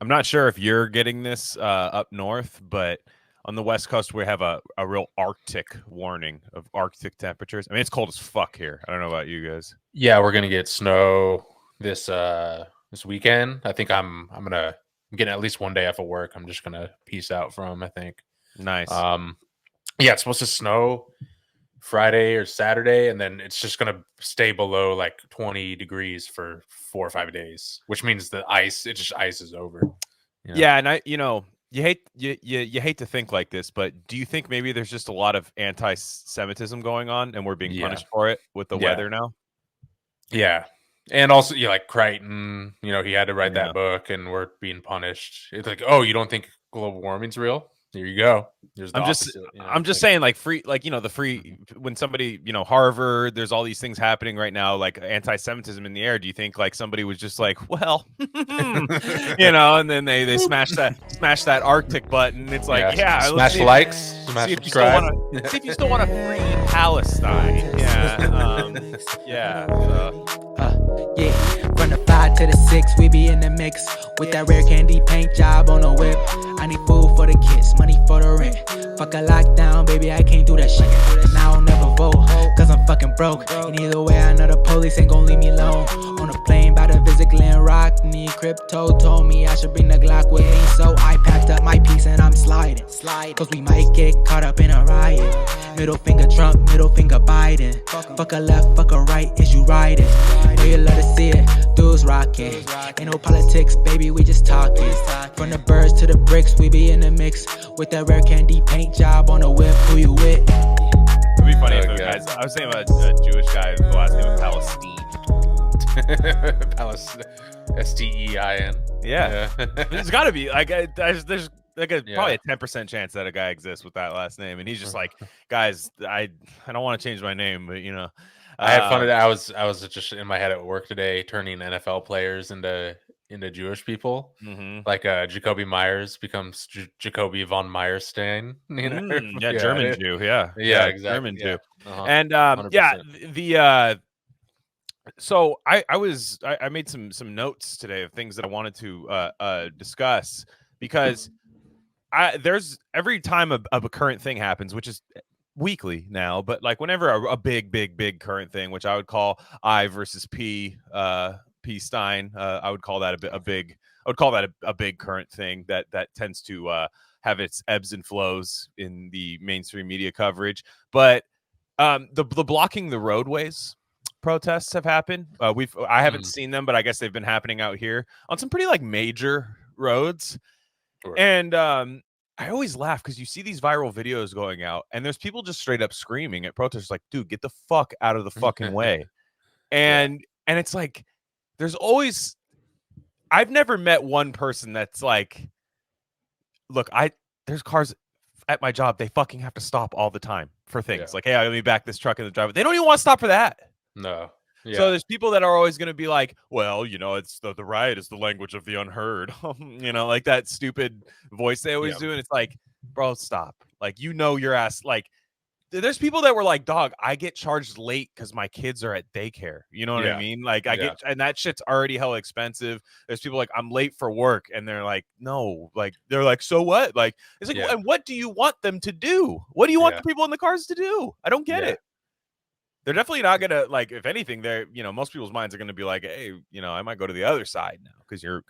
I'm not sure if you're getting this up north, but on the West Coast we have a real Arctic warning of Arctic temperatures. I mean, it's cold as fuck here. I don't know about you guys. Yeah, we're gonna get snow this this weekend. I think I'm getting at least one day off of work. I'm just gonna peace out from, I think. Nice. Um yeah, it's supposed to snow Friday or Saturday, and then it's just gonna stay below like 20 degrees for 4 or 5 days, which means the ice, it just ices over. Yeah, and you hate to think like this, but do you think maybe there's just a lot of anti-Semitism going on, and we're being Yeah, punished for it with the yeah, weather now? yeah. And also, like Crichton, he had to write Yeah. that book, and we're being punished. It's like, oh, you don't think global warming's real? There you go. There's the I'm just opposite. I'm It's just like, saying like free the mhm. free when somebody, Harvard, there's all these things happening right now like anti-Semitism in the air. Do you think like somebody was just like, well, and then they smash that Arctic button. It's like, Yeah, yeah, let's smash likes, smash see if you still subscribe. want to see if you still want to free Palestine. Yeah. Yeah. Yeah, from the 5 to the 6, we be in the mix with that rare candy paint job on the whip. I need food for the kids, money for the rent. Fuck a lockdown, baby, I can't do that shit. Now I'll never vote, cause I'm fucking broke. And either way, I know the police ain't gon' leave me alone. On a plane by the visit Glen Rock, need crypto, told me I should bring the Glock with me. So I packed up my piece and I'm sliding. Cause we might get caught up in a riot. Middle finger Trump, middle finger Biden. Fuck a left, fuck a right, is you riding? Know you love to see it, dudes rocking. Ain't no politics, baby, we just talking. From the birds to the bricks, we be in the mix with that rare candy paint job on the whip. Who you with? It'd be funny if Oh, it God. guys. I was thinking about a Jewish guy with the last name of Palestine. Palestine, Stein. Yeah. There's got to be like there's like Yeah. probably a 10% chance that a guy exists with that last name, and he's just like, guys, I don't want to change my name, but I had fun. I was just in my head at work today, turning NFL players into Jewish people. mhm. Like Jacoby Myers becomes Jacoby von Meyerstein. Yeah, German Jew, yeah, yeah, exactly. German Yeah, Jew, and yeah, 100%. so I made some notes today of things that I wanted to discuss because there's every time a current thing happens, which is weekly now, but like whenever a big current thing, which I would call I versus P Stein, I would call that I would call that a big current thing that tends to have its ebbs and flows in the mainstream media coverage. But the blocking the roadways protests have happened. I haven't seen them, but I guess they've been happening out here on some pretty like major roads. Sure. And I always laugh because you see these viral videos going out, and there's people just straight up screaming at protesters, like, "Dude, get the fuck out of the fucking way!" Yeah. And it's like, there's always, I've never met one person that's like, "Look, there's cars at my job, they fucking have to stop all the time for things Yeah. like, hey, let me back this truck in the driveway." They don't even want to stop for that. No. So Yeah. there's people that are always going to be like, well, it's the riot is the language of the unheard, like that stupid voice they always Yeah. do. And it's like, bro, stop. Like, your ass, like, there's people that were like, dog, I get charged late because my kids are at daycare. You know what I Yeah. mean? Like, Yeah. and that shit's already hella expensive. There's people like, I'm late for work. And they're like, no, like, they're like, so what? Like, it's like, Yeah. and what do you want them to do? What do you want Yeah. the people in the cars to do? I don't get Yeah. it. They're definitely not gonna, like, if anything, they're, most people's minds are gonna be like, hey, I might go to the other side now because you're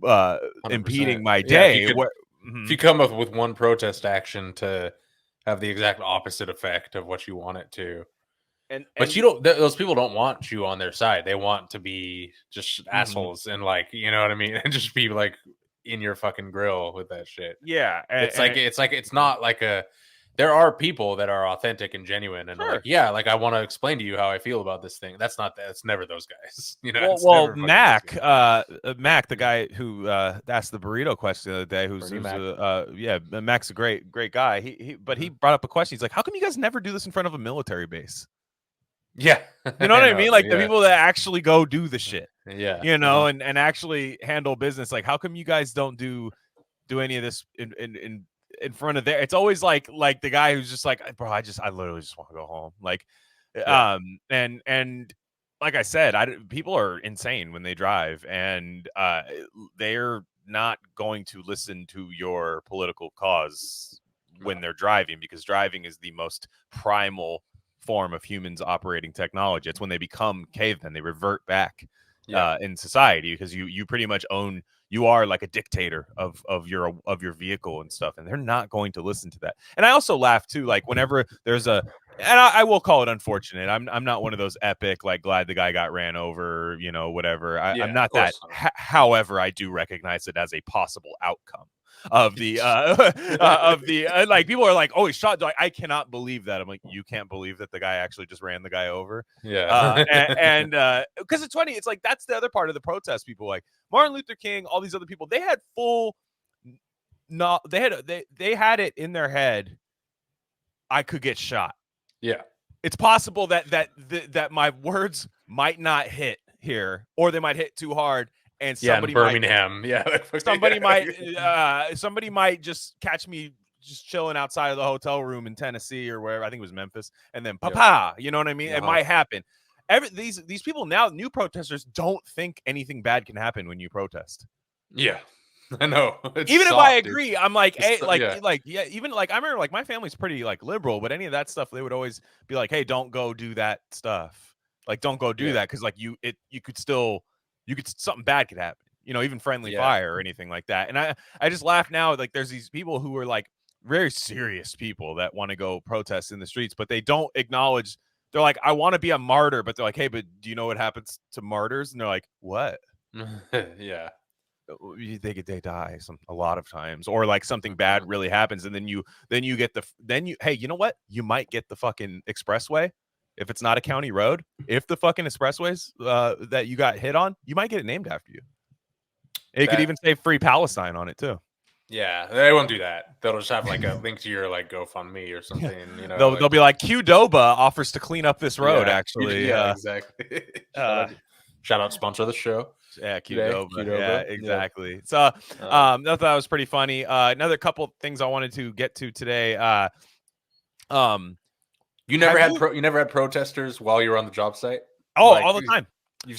100%. impeding my Yeah. day. If you come up with one protest action to have the exact opposite effect of what you want it to, but and you don't. Those people don't want you on their side. They want to be just mhm. assholes and, like, you know what I mean, and just be like in your fucking grill with that shit. Yeah, It's not like a. There are people that are authentic and genuine and are like, sure. yeah, like, I want to explain to you how I feel about this thing. That's not that. It's never those guys. It's Well, never fucking those guys. Mac, the guy who asked the burrito question the other day, who's Mac. yeah, Mac's a great guy. But he brought up a question. He's like, how come you guys never do this in front of a military base? Yeah, You know what I mean? Like the yeah, people that actually go do the shit. yeah, And actually handle business. Like, how come you guys don't do any of this in front of there? It's always like the guy who's just like, bro, I literally just want to go home. Like, yeah, and like I said, people are insane when they drive, and they're not going to listen to your political cause when they're driving, because driving is the most primal form of humans operating technology. It's when they become cavemen, they revert back in society, because you pretty much own, you are like a dictator of your vehicle and stuff, and they're not going to listen to that. And I also laugh too, like whenever there's a, and I will call it unfortunate. I'm not one of those epic, like, glad the guy got ran over, you know, whatever. I'm not that. However, I do recognize it as a possible outcome of the like, people are like, oh, he shot. Like, I cannot believe that. I'm like, you can't believe that the guy actually just ran the guy over. And because it's funny, it's like, that's the other part of the protest. People like Martin Luther King, all these other people, they had full, no, they had it in their head, I could get shot. Yeah, it's possible that my words might not hit here, or they might hit too hard, and somebody in Birmingham, somebody might just catch me just chilling outside of the hotel room in Tennessee or wherever. I think it was Memphis, and then you know what I mean? It might happen. These people now, new protesters, don't think anything bad can happen when you protest. Yeah. I know. Even if I agree, dude. I'm like, hey, even like, I remember, like, my family's pretty like liberal, but any of that stuff, they would always be like, hey, don't go do that stuff. Like, don't go do that, because like you could something bad could happen. You know, even friendly fire or anything like that. And I just laugh now, like, there's these people who are like very serious people that want to go protest in the streets, but they don't acknowledge. They're like, I want to be a martyr, but they're like, hey, but do you know what happens to martyrs? And they're like, what? Yeah. They die a lot of times, or like something bad really happens, and then you get hey, you know what, you might get the fucking expressway if it's not a county road. If the fucking expressways that you got hit on, you might get it named after you. It could even say Free Palestine on it too. Yeah, they won't do that. They'll just have like a link to your like GoFundMe or something. You know, they'll be like, Qdoba offers to clean up this road. Actually, exactly. Shout out sponsor of the show. Yeah, Qdoba. Yeah, exactly. Yeah. So I thought that was pretty funny. Another couple things I wanted to get to today. You never had protesters while you were on the job site? Oh, like, all the time.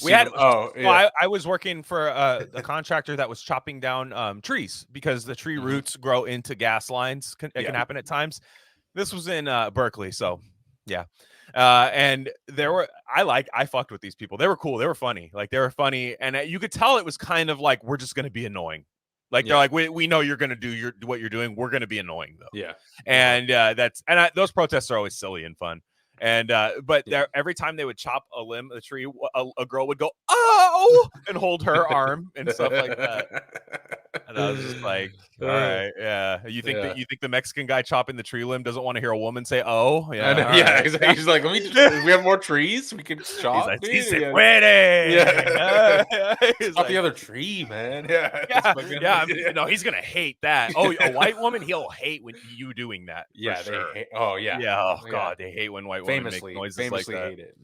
We had. I was working for a contractor that was chopping down trees, because the tree roots grow into gas lines. It can happen at times. This was in Berkeley, so yeah. And I fucked with these people. They were cool. They were funny. Like, they were funny. And you could tell it was kind of like, we're just going to be annoying. Like, they're like, we know you're going to do what you're doing. We're going to be annoying though. Yeah. And those protests are always silly and fun. And but every time they would chop a limb of the tree, a girl would go, oh, and hold her arm and stuff like that. And I was just like, all right, yeah. You think the Mexican guy chopping the tree limb doesn't want to hear a woman say, oh? Yeah, exactly. He's like, we have more trees we can chop. He's like, chop the other tree, man. No, he's gonna hate that. Oh, a white woman, he'll hate when you doing that. Yeah, sure. They hate. Oh yeah. Yeah. Oh god, they hate when white women make noises like that. Hate it.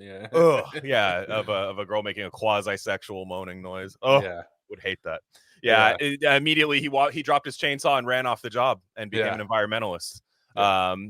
Yeah. Of a girl making a quasi-sexual moaning noise. Oh, yeah. Would hate that. Yeah. Immediately he dropped his chainsaw and ran off the job and became an environmentalist.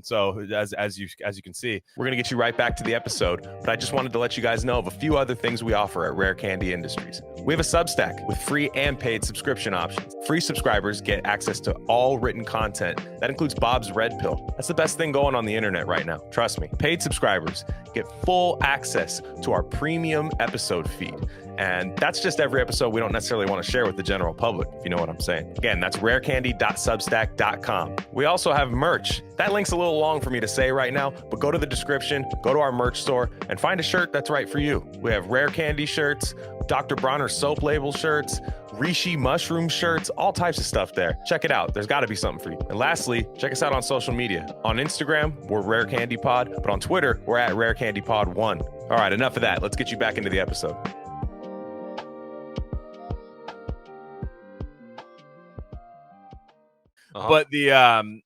So as you can see, we're gonna get you right back to the episode, but I just wanted to let you guys know of a few other things we offer at Rare Candy Industries. We have a Substack with free and paid subscription options. Free subscribers get access to all written content. That includes Bob's Red Pill. That's the best thing going on the internet right now. Trust me. Paid subscribers get full access to our premium episode feed. And that's just every episode we don't necessarily want to share with the general public, if you know what I'm saying. Again, that's rarecandy.substack.com. We also have merch. That link's a little long for me to say right now, but go to the description, go to our merch store, and find a shirt that's right for you. We have Rare Candy shirts, Dr. Bronner soap label shirts, Rishi mushroom shirts, all types of stuff there. Check it out. There's got to be something for you. And lastly, check us out on social media. On Instagram, we're Rare Candy Pod, but on Twitter, we're at Rare Candy Pod 1. All right, enough of that. Let's get you back into the episode. But the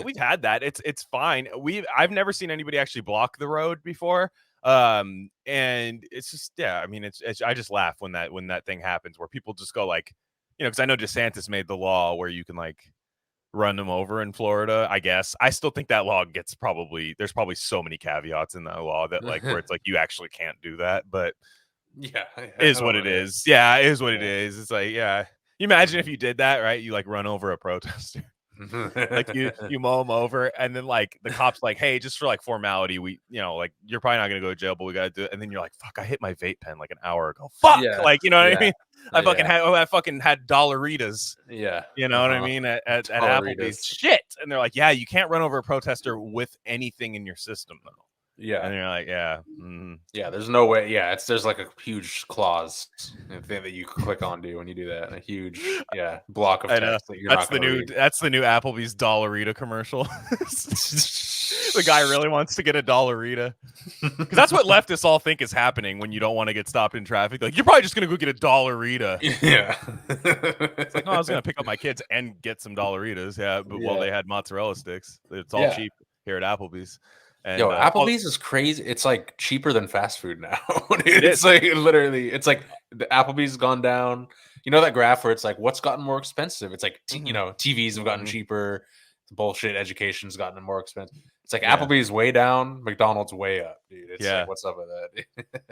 we've had that. It's fine. I've never seen anybody actually block the road before. And it's just, I mean, it's I just laugh when that thing happens where people just go like, you know, because I know DeSantis made the law where you can like run them over in Florida. I guess I still think that law there's probably so many caveats in that law that like where it's like you actually can't do that, but is what it is. Yeah, it is what it is. It's like, yeah. You imagine if you did that, right? You like run over a protester. Like you mow them over, and then like the cops like, hey, just for like formality, we like you're probably not gonna go to jail, but we gotta do it. And then you're like, fuck, I hit my vape pen like an hour ago. Fuck, like what I mean? I fucking had dollaritas. Yeah, you know what I mean at Applebee's. Shit, and they're like, yeah, you can't run over a protester with anything in your system though. Yeah, and you're like, yeah, yeah. There's no way. Yeah, there's like a huge clause thing that you click onto when you do that. A huge block of text that you're that's the new read. That's the new Applebee's dollarita commercial. The guy really wants to get a dollarita because that's what leftists all think is happening when you don't want to get stopped in traffic. Like, you're probably just gonna go get a dollarita. Yeah, it's like, no, I was gonna pick up my kids and get some dollaritas. Yeah, but well, they had mozzarella sticks. It's all cheap here at Applebee's. And, Applebee's is crazy. It's like cheaper than fast food now. It's like literally, it's like the Applebee's gone down. You know that graph where it's like what's gotten more expensive? It's like TVs have gotten cheaper. Bullshit. Education's gotten more expensive. It's like Applebee's way down, McDonald's way up, dude. It's like, what's up with that?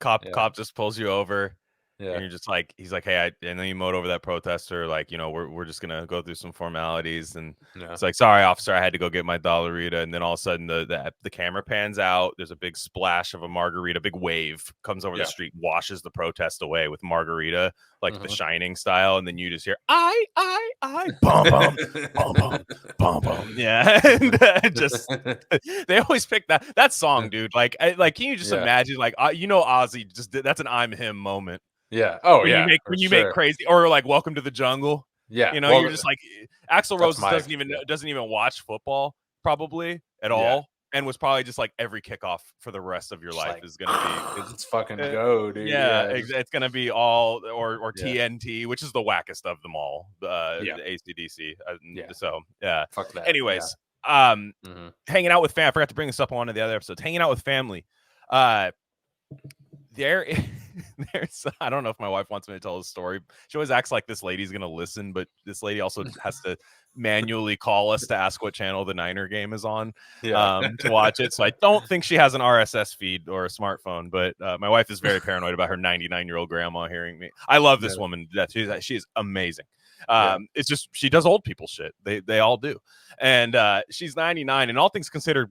Cop just pulls you over. Yeah. And you're just like, he's like, hey, and then you mowed over that protester. Like, we're just gonna go through some formalities, and it's like, sorry, officer, I had to go get my dollarita. And then all of a sudden, the camera pans out. There's a big splash of a margarita, big wave comes over the street, washes the protest away with margarita, like The Shining style. And then you just hear, I, bum bum, bum bum, bum bum. Yeah, and just they always pick that song, dude. Like, can you just imagine, like, Ozzy just did, that's an I'm him moment. Yeah. Oh, when you make crazy, or like Welcome to the Jungle. Yeah. You're just like, Axl Rose doesn't even watch football probably at all, and was probably just like, every kickoff for the rest of your life is gonna be let's fucking go, dude. It's gonna be all or TNT, which is the wackest of them all. The AC/DC. So fuck that. Anyways, hanging out with family. I forgot to bring this up on one of the other episodes. Hanging out with family. There's I don't know if my wife wants me to tell the story. She always acts like this lady's gonna listen, but this lady also has to manually call us to ask what channel the Niner game is on to watch it. So I don't think she has an RSS feed or a smartphone, but my wife is very paranoid about her 99-year-old grandma hearing me. I love this woman. She is amazing. It's just she does old people shit. They all do. And she's 99, and all things considered,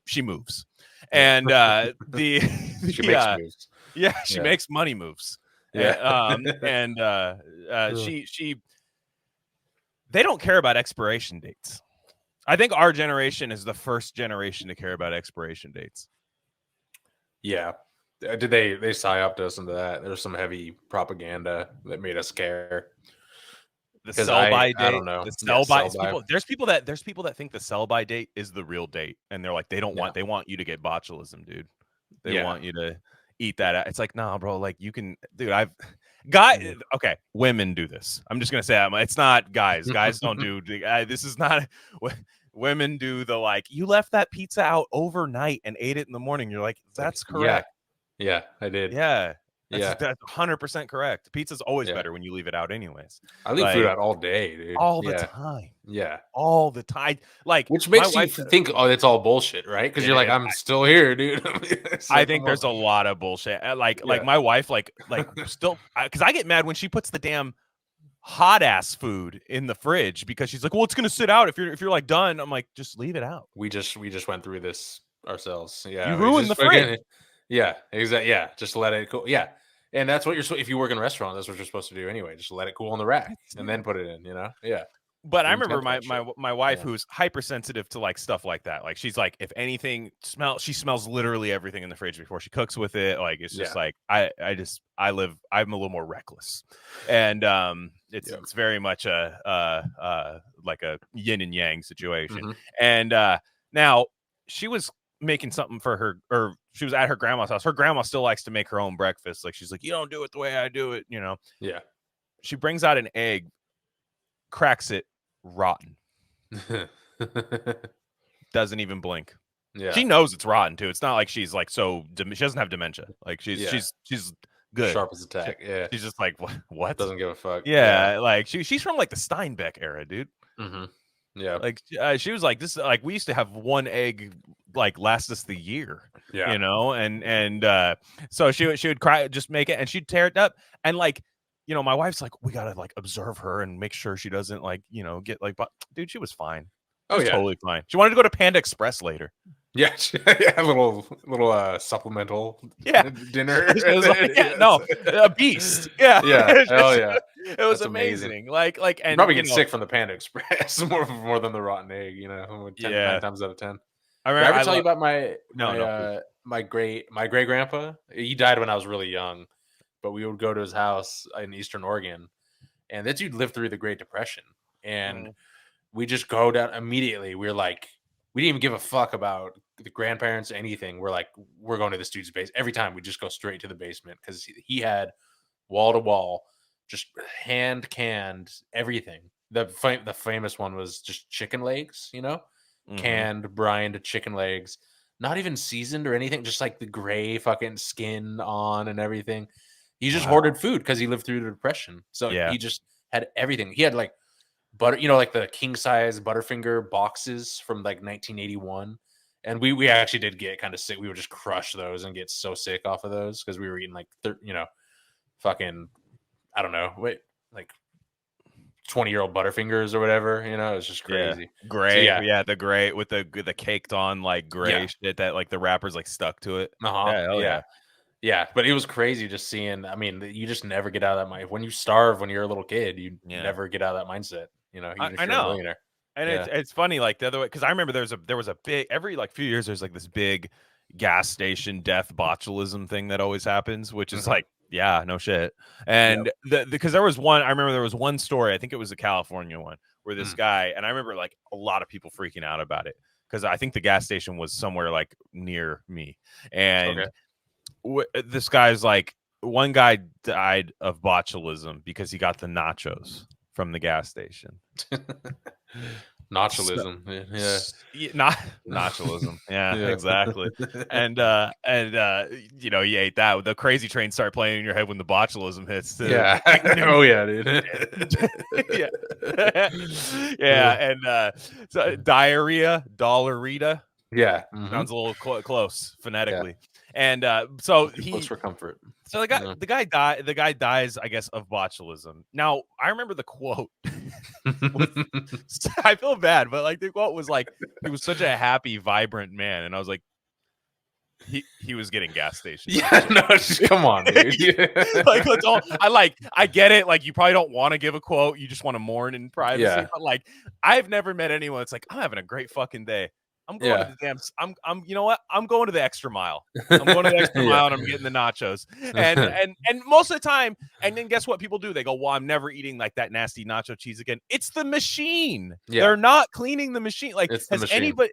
she moves. And she makes moves. Yeah, she makes money moves. Yeah. She they don't care about expiration dates. I think our generation is the first generation to care about expiration dates. Yeah. Did they psyoped us into that? There's some heavy propaganda that made us care. The sell-by date. I don't know. The sell-by. There's people that think the sell-by date is the real date, and they're like, they want you to get botulism, dude. They want you to eat that. It's like, nah, bro. Like, you can, dude. Okay, women do this. I'm just gonna say it's not guys. Guys don't do. This is not. Women do the, like, you left that pizza out overnight and ate it in the morning. You're like, that's correct. Yeah, I did. Yeah. That's 100% correct. Pizza's always better when you leave it out anyways. I leave food out all day, dude. All the time. Yeah. All the time. Like, which makes you think, it's all bullshit, right? Because you're like, I'm still here, dude. I think there's a lot of bullshit. Like my wife, like still, because I get mad when she puts the damn hot ass food in the fridge, because she's like, well, it's gonna sit out if you're like done. I'm like, just leave it out. We just went through this ourselves. Yeah. You ruined the fridge. Yeah, exactly. Yeah, just let it cool. Yeah. And that's what if you work in a restaurant, that's what you're supposed to do anyway. Just let it cool on the rack and then put it in, Yeah. But I remember my wife, who's hypersensitive to like stuff like that. Like, she's like, if anything she smells literally everything in the fridge before she cooks with it. Like, it's just like, I'm a little more reckless. And it's very much like a yin and yang situation. And now she was making something for her, or she was at her grandma's house. Her grandma still likes to make her own breakfast. Like, she's like, you don't do it the way I do it, Yeah. She brings out an egg, cracks it, rotten. Doesn't even blink. Yeah. She knows it's rotten too. It's not like she's like, she doesn't have dementia. Like, she's good. Sharp as a tack. Yeah. She's just like, what? Doesn't give a fuck. Yeah. Like, she's from like the Steinbeck era, dude. Yeah. Like, she was like, this, like, we used to have one egg like last us the year. And so she would cry, just make it, and she'd tear it up, and like, you know, my wife's like, we gotta like observe her and make sure she doesn't like, you know, get like, but dude, she was fine. She was totally fine. She wanted to go to Panda Express later. Yeah, a little supplemental dinner. Like, a beast. Yeah, hell yeah, it was amazing. Like, and you probably get sick from the Panda Express more than the rotten egg. You know, 9 times out of 10. I remember. Did I ever tell you about my great grandpa? He died when I was really young, but we would go to his house in Eastern Oregon, and that dude lived through the Great Depression, and we just go down immediately. We're like, we didn't even give a fuck about the grandparents or anything. We're like, we're going to this dude's base. Every time we just go straight to the basement because he had wall to wall, just hand canned everything. The famous one was just chicken legs, you know, canned, brined chicken legs, not even seasoned or anything, just like the gray fucking skin on and everything. He just hoarded food because he lived through the Depression. So he just had everything. He had like butter, you know, like the king size Butterfinger boxes from like 1981. And we actually did get kind of sick. We would just crush those and get so sick off of those because we were eating like, you know, fucking, I don't know, like 20-year-old Butterfingers or whatever. You know, it was just crazy. Gray, so, the gray with the caked on like gray shit that like the wrappers like stuck to it. Yeah, but it was crazy just seeing. I mean, you just never get out of that mind. When you starve when you're a little kid, you never get out of that mindset. You know, even if you're a millionaire. And it's funny, like the other way, because I remember there was a big every like few years there's like this big gas station death botulism thing that always happens, which is like, yeah, no shit. And because there was one, I remember there was one story, I think it was a California one, where this guy, and I remember like a lot of people freaking out about it because I think the gas station was somewhere like near me, and this guy's like, one guy died of botulism because he got the nachos from the gas station. Nacholism, nacholism, exactly. And you know, you ate that. The Crazy Train start playing in your head when the botulism hits. Dude. And so diarrhea, dollarita. Sounds a little close phonetically. And so he close for comfort. So the guy dies, I guess, of botulism. Now I remember the quote. I feel bad, but like the quote was like, he was such a happy, vibrant man, and I was like, he was getting gas stations. Come on, dude. I get it. Like, you probably don't want to give a quote, you just want to mourn in privacy. But like, I've never met anyone that's like, I'm having a great fucking day. I'm going to the damn. I'm. You know what? I'm going to the extra mile. I'm going to the extra mile, and I'm getting the nachos. And most of the time, and then guess what people do? They go, "Well, I'm never eating like that nasty nacho cheese again." It's the machine. They're not cleaning the machine. Like, has anybody?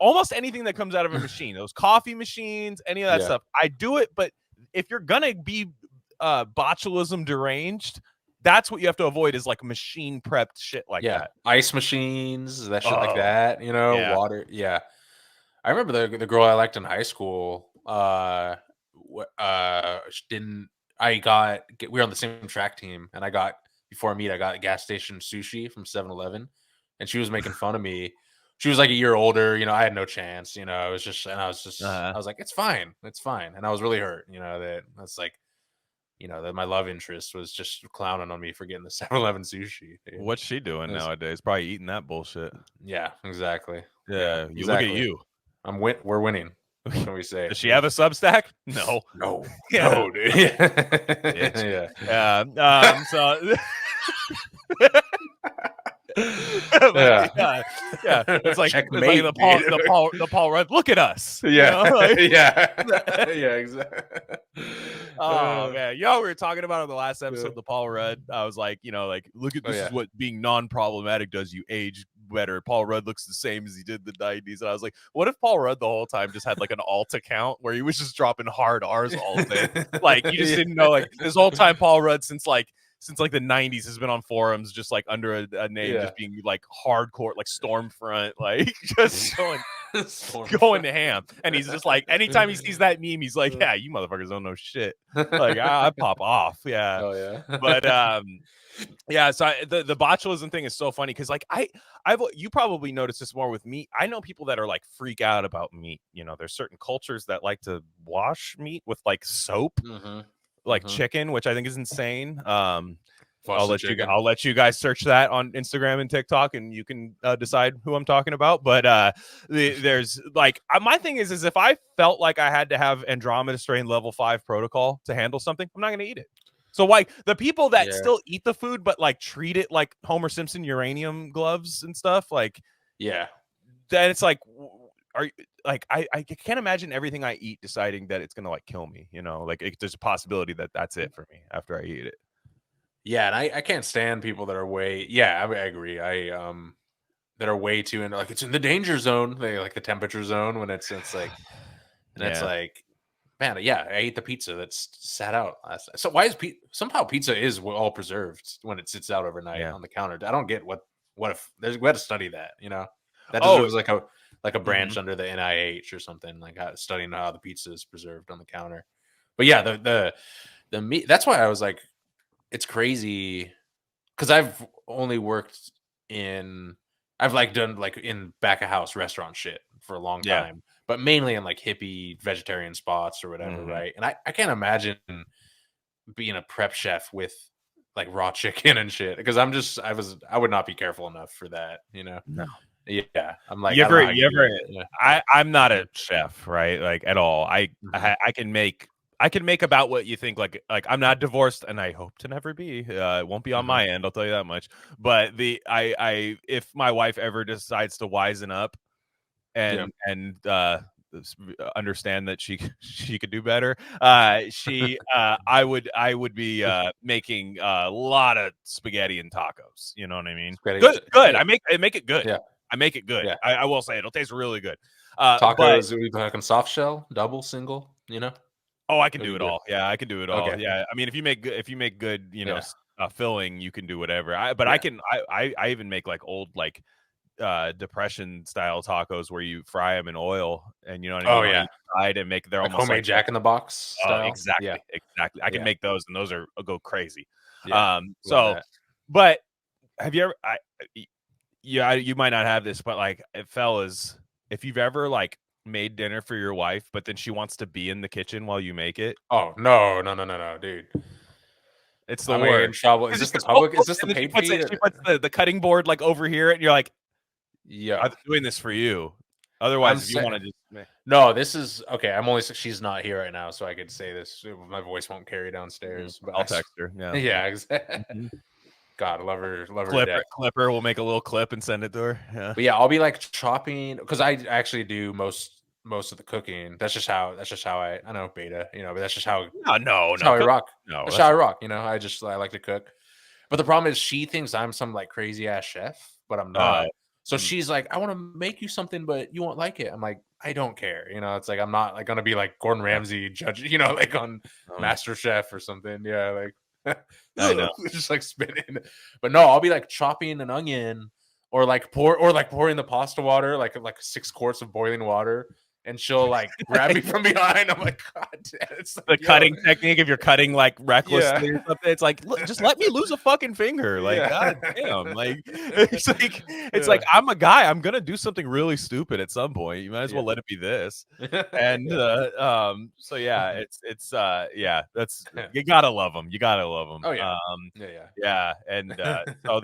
Almost anything that comes out of a machine, those coffee machines, any of that stuff, I do it. But if you're gonna be botulism deranged, that's what you have to avoid, is like machine prepped shit like that. Ice machines, that shit like that, you know, water. I remember the girl I liked in high school. We were on the same track team, and before I meet, I got gas station sushi from 7-Eleven, and she was making fun of me. She was like a year older, you know, I had no chance, you know, I was like, it's fine. And I was really hurt, you know, that's like, you know, that my love interest was just clowning on me for getting the 7-Eleven sushi. Dude. What's she doing nowadays? Probably eating that bullshit. Yeah, exactly. Yeah, you look at you. We're winning. What can we say? Does she have a Substack? No. No, dude. So. It's like, checkmate, the Paul Rudd. Look at us. You know, like, exactly. Oh man, we were talking about in the last episode the Paul Rudd. I was like, you know, like, look at this is what being non-problematic does. You age better. Paul Rudd looks the same as he did in the 90s. And I was like, what if Paul Rudd the whole time just had like an alt account where he was just dropping hard R's all day? Like, you just didn't know, like, this whole time Paul Rudd since the 90s has been on forums just like under a name, just being like hardcore, like Stormfront, like just going to ham. And he's just like, anytime he sees that meme, he's like, yeah, you motherfuckers don't know shit. Like, I pop off. But so the botulism thing is so funny because like you probably noticed this more with meat. I know people that are like freak out about meat. You know, there's certain cultures that like to wash meat with like soap. like chicken, which I think is insane. I'll let you guys search that on Instagram and TikTok, and you can decide who I'm talking about. But there's like my thing is if I felt like I had to have Andromeda strain level 5 protocol to handle something, I'm not gonna eat it. So like the people that still eat the food but like treat it like Homer Simpson uranium gloves and stuff, like then it's like, are you like I can't imagine everything I eat deciding that it's gonna like kill me. You know, like there's a possibility that that's it for me after I eat it. Yeah, and I can't stand people that are way. Yeah, I agree. That are way too into like it's in the danger zone. They like the temperature zone when it's like, and it's like, man, yeah, I ate the pizza that's sat out last night. So why is somehow pizza is all preserved when it sits out overnight on the counter? I don't get what if we had to study that. You know, that deserves like a branch under the NIH or something, like studying how the pizza is preserved on the counter. But yeah, the meat. That's why I was like, it's crazy because I've only worked I've like done like in back of house restaurant shit for a long time, but mainly in like hippie vegetarian spots or whatever, right? And I can't imagine being a prep chef with like raw chicken and shit because I would not be careful enough for that, you know? No. Yeah, I'm like, I'm not a chef, right? Like at all. I can make about what you think. Like I'm not divorced, and I hope to never be. It won't be on my end, I'll tell you that much. But if my wife ever decides to wisen up and understand that she could do better, I would be making a lot of spaghetti and tacos. You know what I mean? Good. I make it good. Yeah. I make it good. Yeah. I will say it'll taste really good. Tacos, are we talking soft shell, double, single? You know? Oh, I can do it all. Yeah, I can do it all. Okay. Yeah, I mean, if you make good, know, filling, you can do whatever. I even make like old like depression style tacos where you fry them in oil and you know what I mean. Oh yeah, fried and make they're like almost homemade like Jack in the Box style. Exactly. I can make those, and those go crazy. So, but have you ever? You might not have this, but like, fellas, if you've ever like made dinner for your wife, but then she wants to be in the kitchen while you make it. Oh no, dude. It's the worst. In trouble. Is this the public? Is this the paid feed? She puts the cutting board like over here, and you're like, yeah, I'm doing this for you. Otherwise, if you want to just no, this is okay. She's not here right now, so I could say this. My voice won't carry downstairs. But I'll text her. Yeah, yeah, exactly. God, love her. Clipper. We'll make a little clip and send it to her. Yeah, but yeah, I'll be like chopping because I actually do most of the cooking. That's just how I know beta, you know, but that's just how that's how I rock. No, that's how I rock, you know. I like to cook. But the problem is she thinks I'm some like crazy ass chef, but I'm not. So she's like, I want to make you something, but you won't like it. I'm like, I don't care. You know, it's like I'm not like gonna be like Gordon Ramsay judge, you know, like on Master Chef or something. Yeah, like I know. just like spinning. But no, I'll be like chopping an onion or like pouring the pasta water, like 6 quarts of boiling water. And she'll like grab me from behind. I'm like, God damn. It's like, the cutting technique. If you're cutting like recklessly or something, it's like, look, just let me lose a fucking finger. Like, God damn. Like, it's like I'm a guy. I'm gonna do something really stupid at some point. You might as well let it be this. And so yeah, it's that's you gotta love them. You gotta love them. Oh yeah. Yeah. And so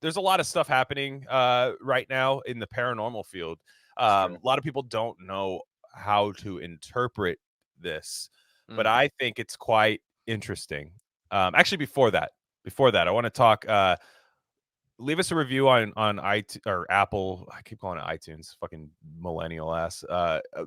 there's a lot of stuff happening right now in the paranormal field. A lot of people don't know how to interpret this, but I think it's quite interesting. Actually, before that, I want to talk. Leave us a review on iTunes or Apple. I keep calling it iTunes. Fucking millennial ass.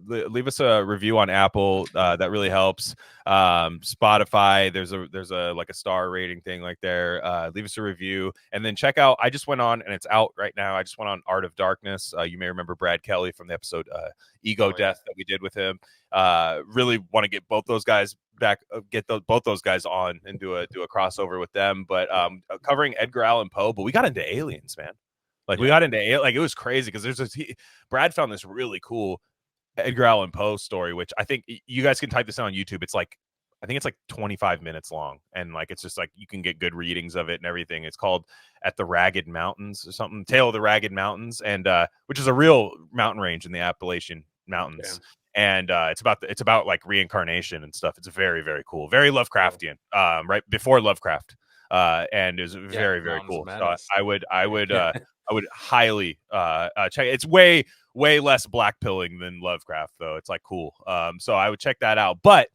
Leave us a review on Apple. That really helps. Spotify. There's a like a star rating thing like there. Leave us a review, and then check out. I just went on, and it's out right now. I just went on Art of Darkness. You may remember Brad Kelly from the episode Ego Death that we did with him. Really want to get both those guys back, both those guys on and do a crossover with them. But covering Edgar Allan Poe, but we got into aliens, man. Like we got into like it was crazy because Brad found this really cool Edgar Allan Poe story, which I think you guys can type this on YouTube. It's like I think it's like 25 minutes long, and like it's just like you can get good readings of it and everything. It's called At the Ragged Mountains or something, Tale of the Ragged Mountains, and which is a real mountain range in the Appalachian Mountains. and it's about like reincarnation and stuff. It's very, very cool, very Lovecraftian. Right before Lovecraft, and is very, very cool. So I would highly check. It's way less black pilling than Lovecraft, though. It's like cool. So I would check that out. But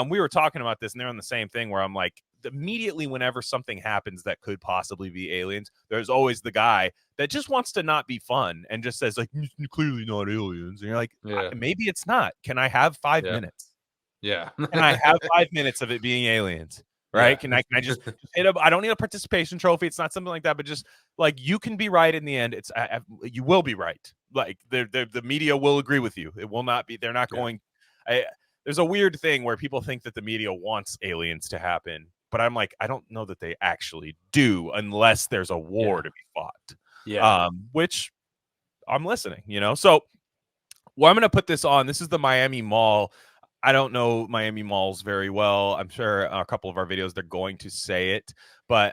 we were talking about this, and they're on the same thing where I'm like, immediately whenever something happens that could possibly be aliens, there's always the guy that just wants to not be fun and just says like, clearly not aliens. And you're like, maybe it's not. Can I have 5 minutes? Yeah. Can I have 5 minutes of it being aliens? Right? Can I just hit up? I don't need a participation trophy. It's not something like that, but just like, you can be right in the end. It's you will be right. Like the media will agree with you. It will not be. They're not going. There's a weird thing where people think that the media wants aliens to happen, but I'm like, I don't know that they actually do unless there's a war to be fought. Yeah. Which I'm listening, So, well, I'm going to put this on. This is the Miami Mall. I don't know Miami malls very well. I'm sure a couple of our videos, they're going to say it, but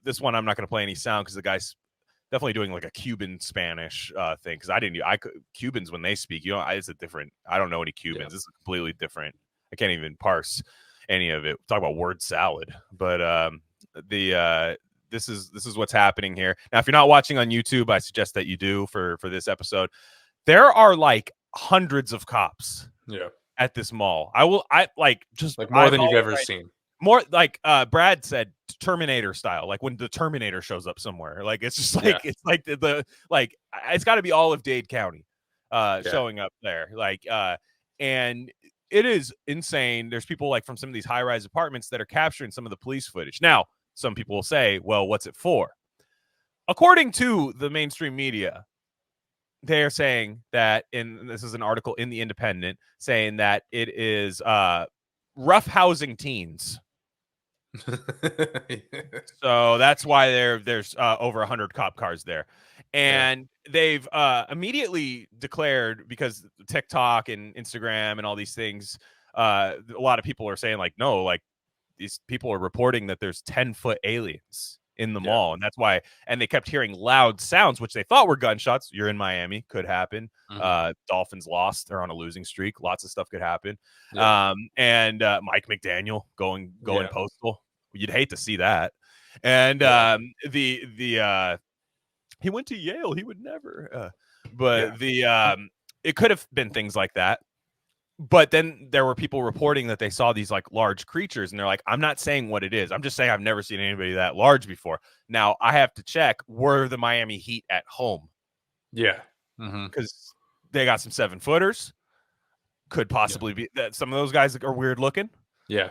this one, I'm not going to play any sound because the guy's definitely doing like a Cuban Spanish thing. Cause Cubans, when they speak, it's a different, I don't know any Cubans. This is completely different. I can't even parse any of it. Talk about word salad, but this is what's happening here. Now, if you're not watching on YouTube, I suggest that you do for this episode. There are like hundreds of cops at this mall. I just like more than you've ever seen. More like Brad said, Terminator style, like when the Terminator shows up somewhere. Like it's just like it's like the it's got to be all of Dade County showing up there. Like and it is insane. There's people like from some of these high-rise apartments that are capturing some of the police footage. Now, some people will say, well, what's it for? According to the mainstream media, they're saying that, this is an article in The Independent, saying that it is roughhousing teens. So that's why there's over 100 cop cars there. And they've immediately declared, because TikTok and Instagram and all these things, a lot of people are saying like, no, like these people are reporting that there's 10-foot aliens in the mall. And that's why, and they kept hearing loud sounds, which they thought were gunshots. You're in Miami, could happen. Dolphins lost. They're on a losing streak. Lots of stuff could happen. And Mike McDaniel going postal. You'd hate to see that. And he went to Yale. He would never. It could have been things like that. But then there were people reporting that they saw these like large creatures, and they're like, I'm not saying what it is. I'm just saying I've never seen anybody that large before. Now I have to check, were the Miami Heat at home? Yeah. Because they got some 7-footers. Could possibly be that some of those guys are weird looking. Yeah.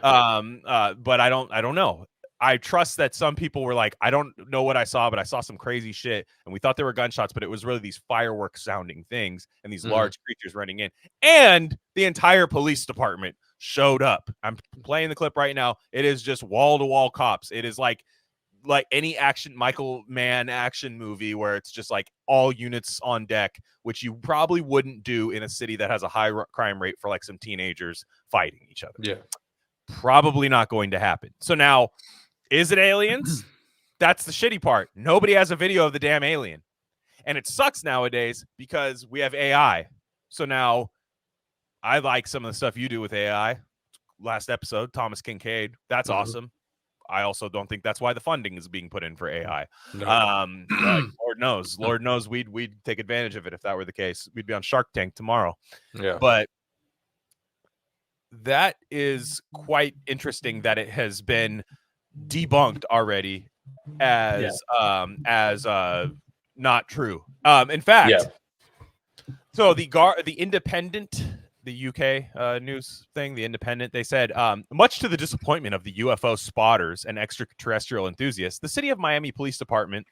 But I don't know. I trust that some people were like, I don't know what I saw, but I saw some crazy shit, and we thought they were gunshots, but it was really these fireworks sounding things and these large creatures running in. And the entire police department showed up. I'm playing the clip right now. It is just wall-to-wall cops. It is like any Michael Mann action movie where it's just like all units on deck, which you probably wouldn't do in a city that has a high crime rate for like some teenagers fighting each other. Yeah. Probably not going to happen. So now, is it aliens? That's the shitty part. Nobody has a video of the damn alien. And it sucks nowadays because we have AI. So now I like some of the stuff you do with AI. Last episode, Thomas Kincaid. That's awesome. I also don't think that's why the funding is being put in for AI. No. Lord knows we'd take advantage of it if that were the case. We'd be on Shark Tank tomorrow. Yeah. But that is quite interesting that it has been debunked already as not true. In fact, so the Independent, the UK news thing, the Independent, they said, much to the disappointment of the UFO spotters and extraterrestrial enthusiasts, the City of Miami Police Department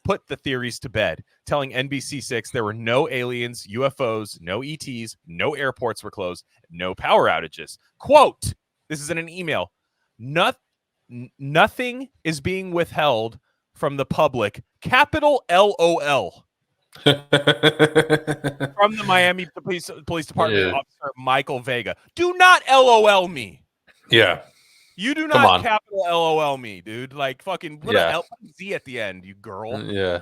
put the theories to bed, telling NBC6 there were no aliens, UFOs, no ETs, no airports were closed, no power outages. Quote, this is in an email, nothing is being withheld from the public, capital LOL. From the Miami Police Department officer Michael Vega. Do not LOL me. Yeah. You do not capital LOL me, dude. Like fucking put a Z at the end, you girl. Yeah.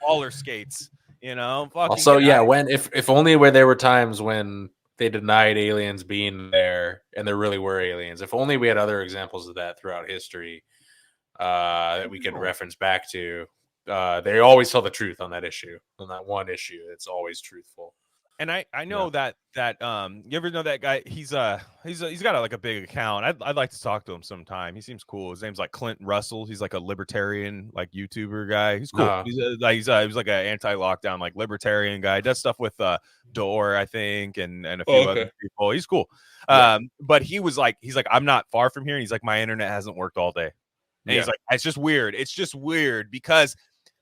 Baller skates. You know, fucking Also, yeah, if only where there were times when they denied aliens being there and there really were aliens. If only we had other examples of that throughout history that we could reference back to. They always tell the truth on that issue, on that one issue. It's always truthful. And I know that you ever know that guy? He's got a big account. I'd like to talk to him sometime. He seems cool. His name's like Clint Russell. He's like a libertarian like YouTuber guy. He's cool. He was like an anti-lockdown like libertarian guy. He does stuff with Door, I think, and a few other people. He's cool. But he's like I'm not far from here. And he's like my internet hasn't worked all day. And he's like it's just weird. It's just weird because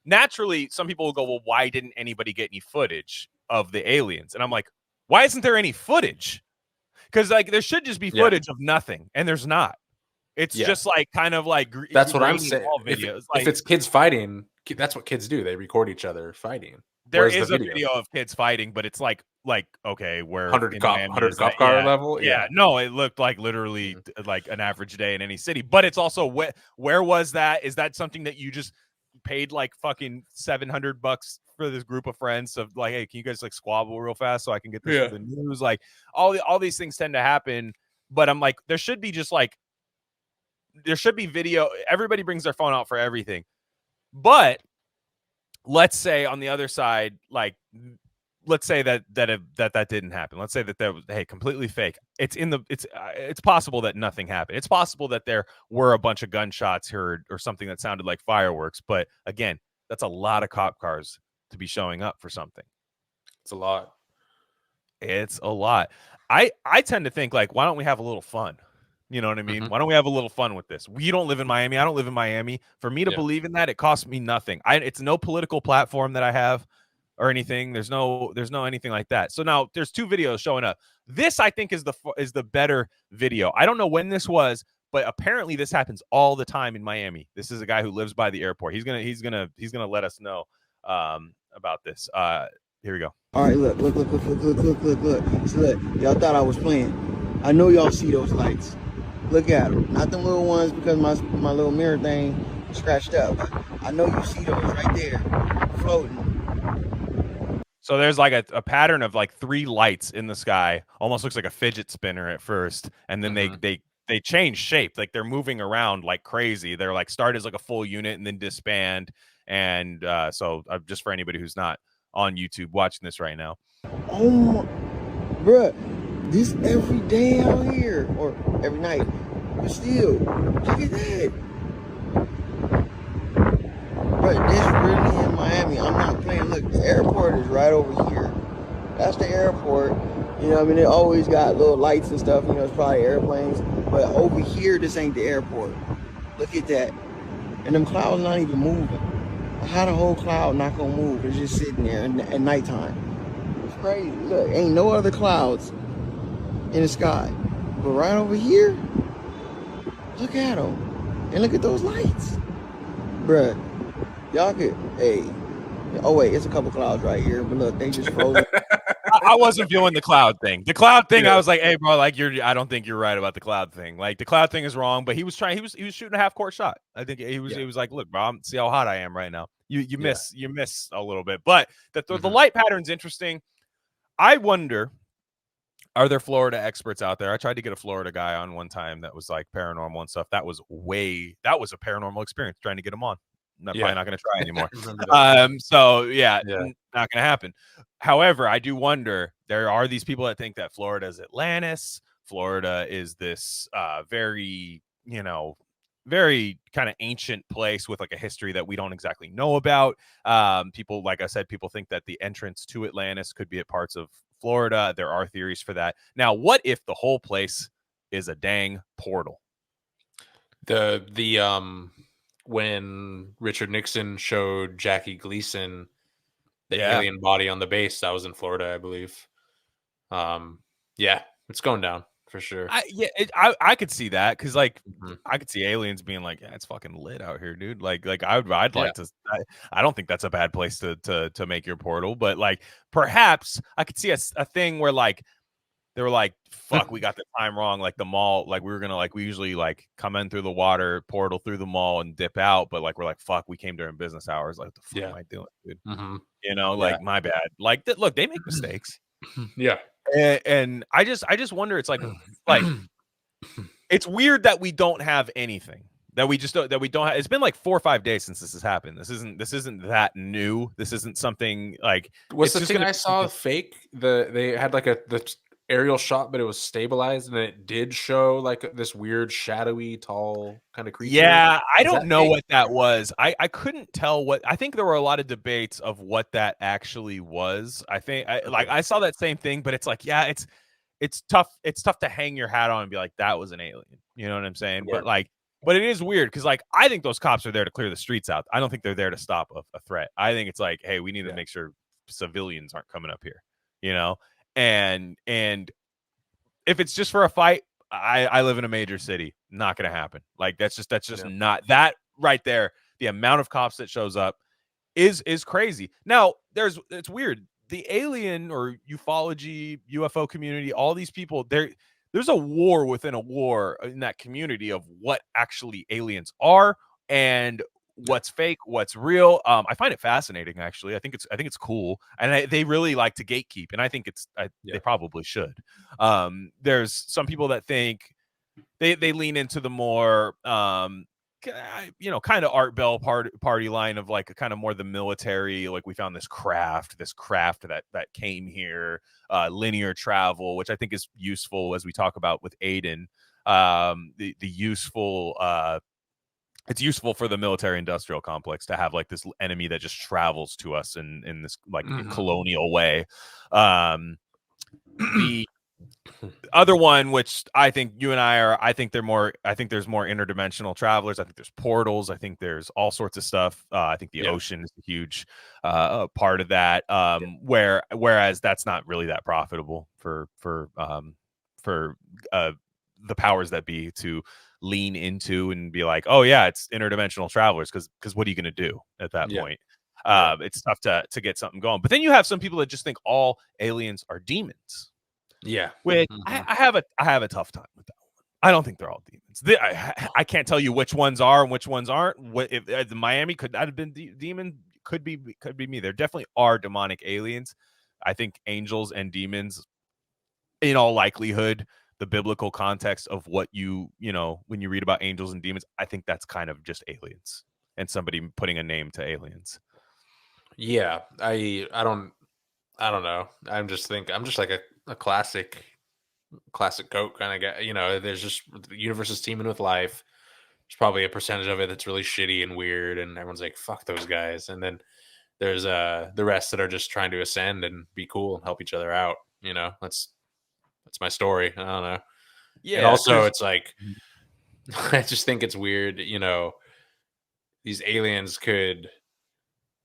naturally some people will go, well, why didn't anybody get any footage of the aliens? And I'm like, why isn't there any footage? Because like there should just be footage of nothing, and there's not. It's just like kind of like that's what I'm saying. Videos. If it's kids fighting, that's what kids do. They record each other fighing. There is a video of kids fighting, but it's like okay, where 100 cop car level. Yeah, no, it looked like literally like an average day in any city. But it's also where was that? Is that something that you just paid like fucking $700 for this group of friends? So like, hey, can you guys like squabble real fast so I can get this for the news? Like all these things tend to happen, but I'm like, there should be video. Everybody brings their phone out for everything, but let's say on the other side, like, let's say that didn't happen. Let's say that was completely fake. It's possible that nothing happened. It's possible that there were a bunch of gunshots heard or something that sounded like fireworks. But again, that's a lot of cop cars to be showing up for something. It's a lot. It's a lot. I tend to think like, why don't we have a little fun? You know what I mean? Mm-hmm. Why don't we have a little fun with this? You don't live in Miami. I don't live in Miami. For me to believe in that, it costs me nothing. It's no political platform that I have or anything. There's no anything like that. So now there's two videos showing up. This I think is the better video. I don't know when this was, but apparently this happens all the time in Miami. This is a guy who lives by the airport. He's gonna let us know about this. Here we go. All right, look. So look, y'all thought I was playing. I know y'all see those lights. Look at them. Not them little ones because my little mirror thing scratched up. I know you see those right there floating. So there's like a pattern of like 3 lights in the sky. Almost looks like a fidget spinner at first, and then they change shape. Like they're moving around like crazy. They're like start as like a full unit and then disband. And so just for anybody who's not on YouTube watching this right now. Oh my, bruh. This every day out here, or every night, but still, look at that. But this really in Miami, I'm not playing. Look, the airport is right over here. That's the airport. You know what I mean? It always got little lights and stuff. You know, it's probably airplanes. But over here, this ain't the airport. Look at that. And them clouds not even moving. How the whole cloud not gonna move? It's just sitting there at nighttime. It's crazy. Look, ain't no other clouds in the sky, but right over here, look at them, and look at those lights, bruh. Y'all could, oh wait, it's a couple clouds right here, but look, they just frozen. I wasn't feeling the cloud thing. The cloud thing, I was like, hey, bro, like I don't think you're right about the cloud thing. Like the cloud thing is wrong, but he was shooting a half-court shot. I think he was like, look, bro, see how hot I am right now. You miss a little bit, but the light pattern's interesting. I wonder, are there Florida experts out there? I tried to get a Florida guy on one time that was like paranormal and stuff. That was a paranormal experience trying to get him on. Probably not going to try anymore. So not going to happen. However, I do wonder, there are these people that think that Florida is Atlantis. Florida is this very very kind of ancient place with like a history that we don't exactly know about. People, like I said, people think that the entrance to Atlantis could be at parts of Florida. There are theories for that. Now, what if the whole place is a dang portal? When Richard Nixon showed Jackie Gleason the alien body on the base, that was in Florida, I believe. It's going down for sure. I could see that because like I could see aliens being like, yeah, it's fucking lit out here, dude. Like I'd like to. I don't think that's a bad place to make your portal, but like perhaps I could see a thing where like they were like, fuck, we got the time wrong. Like the mall, like we were gonna like we usually like come in through the water portal through the mall and dip out, but like we're like, fuck, we came during business hours. Like, what the fuck am I doing, dude? You know, like my bad. Like look, they make mistakes. Yeah. And I just wonder, it's like it's weird that we don't have anything. That we don't have. It's been like 4 or 5 days since this has happened. This isn't that new. This isn't something like was the thing I saw fake. They had like the aerial shot, but it was stabilized, and it did show like this weird shadowy tall kind of creature. Yeah, I don't know what that was. I couldn't tell what. I think there were a lot of debates of what that actually was. I think I saw that same thing, but it's like, yeah, it's tough. It's tough to hang your hat on and be like, that was an alien. You know what I'm saying? Yeah. But it is weird because like I think those cops are there to clear the streets out. I don't think they're there to stop a threat. I think it's like, hey, we need to make sure civilians aren't coming up here. You know, and if it's just for a fight, I live in a major city. Not gonna happen. Like that's just not that right there. The amount of cops that shows up is crazy. Now it's weird. The alien or ufology, UFO community, all these people, there's a war within a war in that community of what actually aliens are and what's fake, what's real. I find it fascinating, actually. I think it's cool, and they really like to gatekeep, and I think they probably should. There's some people that think they lean into the more kind of Art Bell party line of like a kind of more the military, like we found this craft that came here, linear travel, which I think is useful as we talk about with Aiden. The useful it's useful for the military industrial complex to have like this enemy that just travels to us in this like colonial way. The other one, which I think you and I think there's more interdimensional travelers. I think there's portals. I think there's all sorts of stuff. I think the ocean is a huge part of that. Whereas that's not really that profitable for the powers that be to lean into and be like, oh yeah, it's interdimensional travelers, because what are you going to do at that point? It's tough to get something going. But then you have some people that just think all aliens are demons. Yeah, which I have a tough time with that one. I don't think they're all demons. I can't tell you which ones are and which ones aren't. If Miami could that have been demon? Could be me. There definitely are demonic aliens. I think angels and demons, in all likelihood, the biblical context of what you know when you read about angels and demons, I think that's kind of just aliens and somebody putting a name to aliens. Yeah, I don't know. I'm just like a classic goat kind of guy. You know, there's just the universe is teeming with life. There's probably a percentage of it that's really shitty and weird, and everyone's like, "Fuck those guys." And then there's the rest that are just trying to ascend and be cool and help each other out. You know, that's my story. I don't know. Yeah. And also, it's like I just think it's weird. You know, these aliens could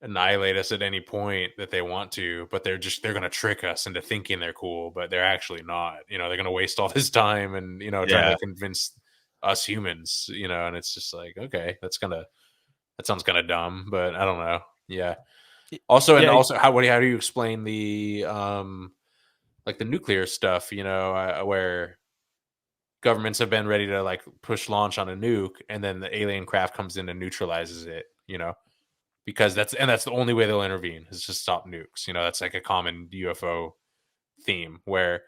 annihilate us at any point that they want to, but they're going to trick us into thinking they're cool, but they're actually not. You know, they're going to waste all this time and trying to convince us humans. You know, and it's just like, okay, that sounds kind of dumb, but I don't know. Yeah. Also, how do you explain the like the nuclear stuff? You know, where governments have been ready to like push launch on a nuke, and then the alien craft comes in and neutralizes it. You know. Because that's the only way they'll intervene is to stop nukes. You know, that's like a common UFO theme where.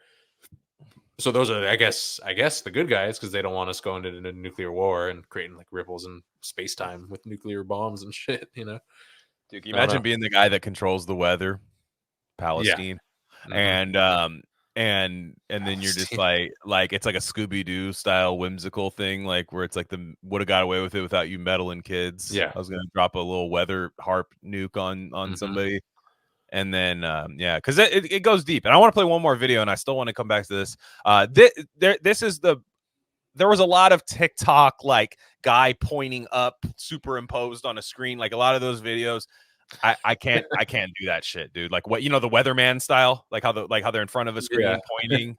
So those are, I guess the good guys, because they don't want us going into a nuclear war and creating like ripples in space time with nuclear bombs and shit. You know, dude, can you imagine being the guy that controls the weather, Palestine, and then you're just like it's like a Scooby-Doo style whimsical thing, like where it's like the would have got away with it without you meddling, kids. I was gonna drop a little weather harp nuke on somebody, and then because it goes deep. And I want to play one more video, and I still want to come back to this. There was a lot of TikTok like guy pointing up superimposed on a screen, like a lot of those videos. I can't do that shit, dude. Like what, the weatherman style, like how they're in front of a screen pointing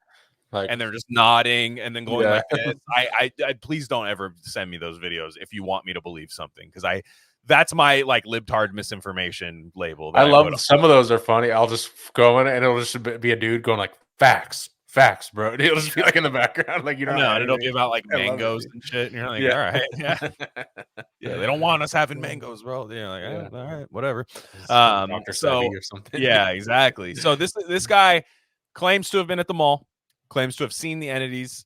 and they're just nodding and then going like this. I please don't ever send me those videos if you want me to believe something, because that's my like libtard misinformation label. I love some of those are funny. I'll just go in and it'll just be a dude going like facts. Facts, bro. It'll just be like in the background, like you don't. No, Have and it'll be anything. about like I love it, mangoes dude. and shit, and you're like, Yeah. all right, yeah, they don't want us having mangoes, bro. You're like, Yeah. all right, whatever. It's like Dr. So Sebi or something. yeah, exactly. So this guy claims to have been at the mall, claims to have seen the entities,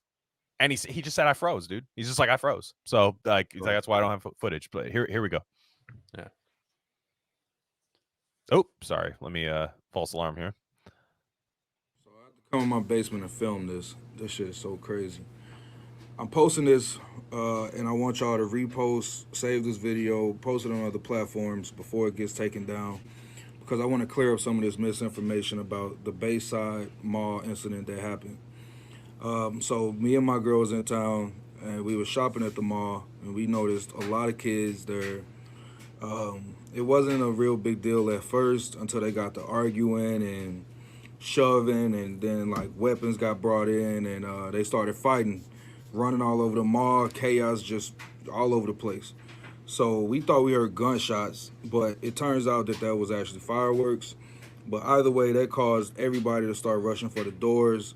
and he just said I froze, dude. He's just like I froze. So like he's like that's why I don't have footage. But here we go. Yeah. Oh, sorry. Let me false alarm here. So I have to come in my basement and film this. This shit is so crazy. I'm posting this, and I want y'all to repost, save this video, post it on other platforms before it gets taken down, because I want to clear up some of this misinformation about the Bayside Mall incident that happened. So me and my girl was in town, and we were shopping at the mall, and we noticed a lot of kids there. It wasn't a real big deal at first until they got to arguing and shoving, and then like weapons got brought in, and they started fighting, running all over the mall, chaos just all over the place. So we thought we heard gunshots, but it turns out that that was actually fireworks. But either way, that caused everybody to start rushing for the doors.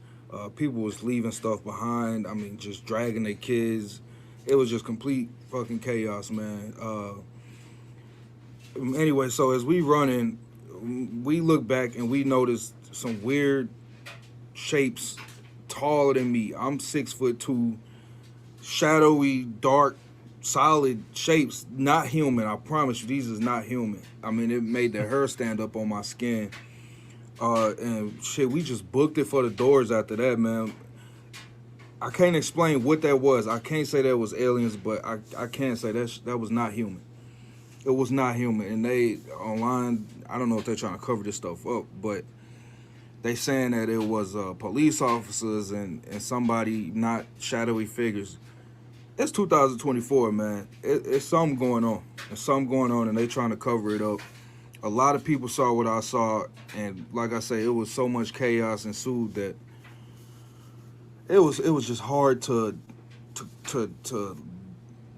People was leaving stuff behind. I mean, just dragging their kids. It was just complete fucking chaos, man. Anyway, so as we running, we look back and we noticed some weird shapes taller than me. I'm 6'2", shadowy, dark, solid shapes, not human. I promise you, these is not human. I mean, it made the hair stand up on my skin. And shit, we just booked it for the doors after that, man. I can't explain what that was. I can't say that was aliens, but I can say that was not human. It was not human. And they, online, I don't know if they're trying to cover this stuff up, but they saying that it was police officers and somebody, not shadowy figures. It's 2024, man. It's something going on. There's something going on, and they trying to cover it up. A lot of people saw what I saw, and like I say, it was so much chaos ensued that it was just hard to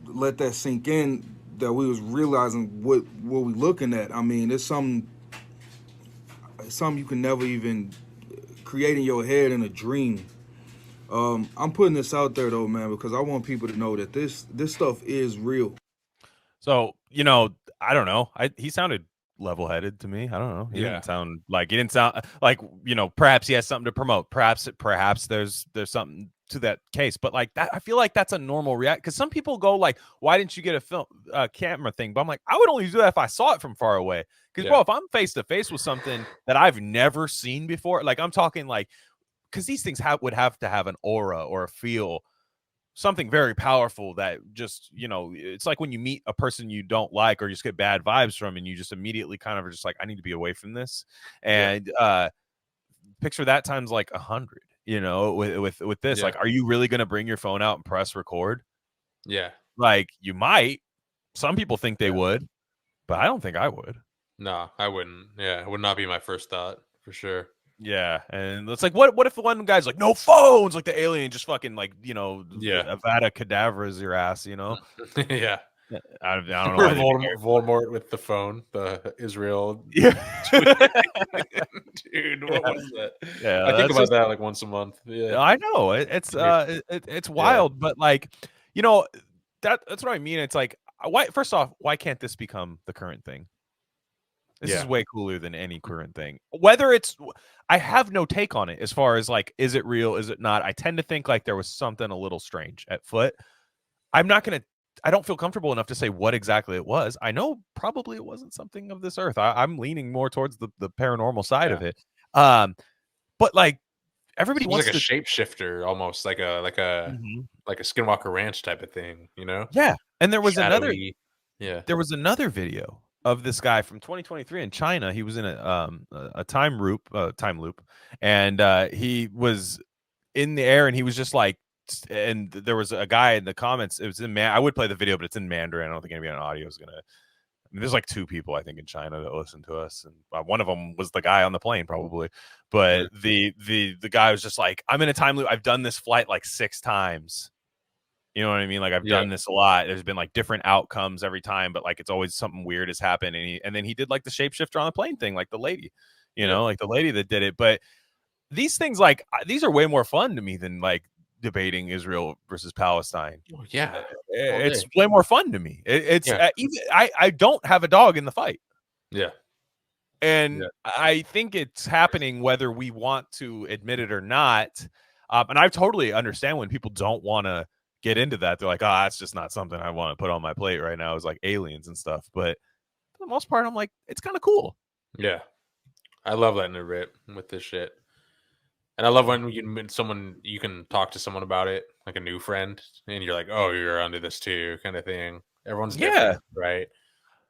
let that sink in, that we was realizing what we looking at. I mean, it's something you can never even create in your head in a dream. I'm putting this out there though, man, because I want people to know that this stuff is real. So I don't know. He sounded level-headed to me. I don't know. He didn't sound like perhaps he has something to promote. Perhaps there's something to that case. But like that, I feel like that's a normal react, because some people go like, "Why didn't you get a camera thing?" But I'm like, I would only do that if I saw it from far away. Because bro, if I'm face to face with something that I've never seen before, like I'm talking like, because these things would have to have an aura or a feel, something very powerful that just, it's like when you meet a person you don't like or just get bad vibes from, and you just immediately kind of are just like, I need to be away from this. And picture that times like 100, with this. Like, are you really going to bring your phone out and press record? Yeah. Like, you might. Some people think they would, but I don't think I would. No, I wouldn't. Yeah, it would not be my first thought for sure. Yeah, and it's like, what if the one guy's like, no phones, like the alien just fucking like, Avada Kedavra's your ass, Yeah. I don't know. Voldemort with the phone, the Israel. Yeah. Dude, what was that? Yeah, I think about that like once a month. Yeah, I know it's wild, but like, that's what I mean. It's like, first off, why can't this become the current thing? This is way cooler than any current thing. Whether I have no take on it as far as like, is it real? Is it not? I tend to think like there was something a little strange at foot. I don't feel comfortable enough to say what exactly it was. I know probably it wasn't something of this earth. I'm leaning more towards the paranormal side of it. But like everybody wants like a shapeshifter, almost like a Skinwalker Ranch type of thing, Yeah. And there was Shadowy. There was another video of this guy from 2023 in China. He was in a time loop, and he was in the air, and he was just like, and there was a guy in the comments. It was I would play the video, but it's in Mandarin. I don't think anybody on audio is gonna. I mean, there's like 2 people I think in China that listen to us, and one of them was the guy on the plane probably. But the guy was just like, I'm in a time loop. I've done this flight like 6 times. You know what I mean? Like, I've done this a lot. There's been like different outcomes every time, but like it's always something weird has happened. And then he did like the shapeshifter on the plane thing, like the lady, like the lady that did it. But these things like these are way more fun to me than like debating Israel versus Palestine. Oh, yeah, It's way more fun to me. It's Yeah. even I don't have a dog in the fight. Yeah. And Yeah. I think it's happening whether we want to admit it or not. And I totally understand when people don't want to get into that. They're like, oh, that's just not something I want to put on my plate right now. It's like aliens and stuff. But for the most part, I'm like, it's kind of cool. Yeah. I love letting it rip with this shit. And I love when someone you can talk to someone about it, like a new friend, and you're like, "Oh, you're onto this too," kind of thing. Everyone's different, right?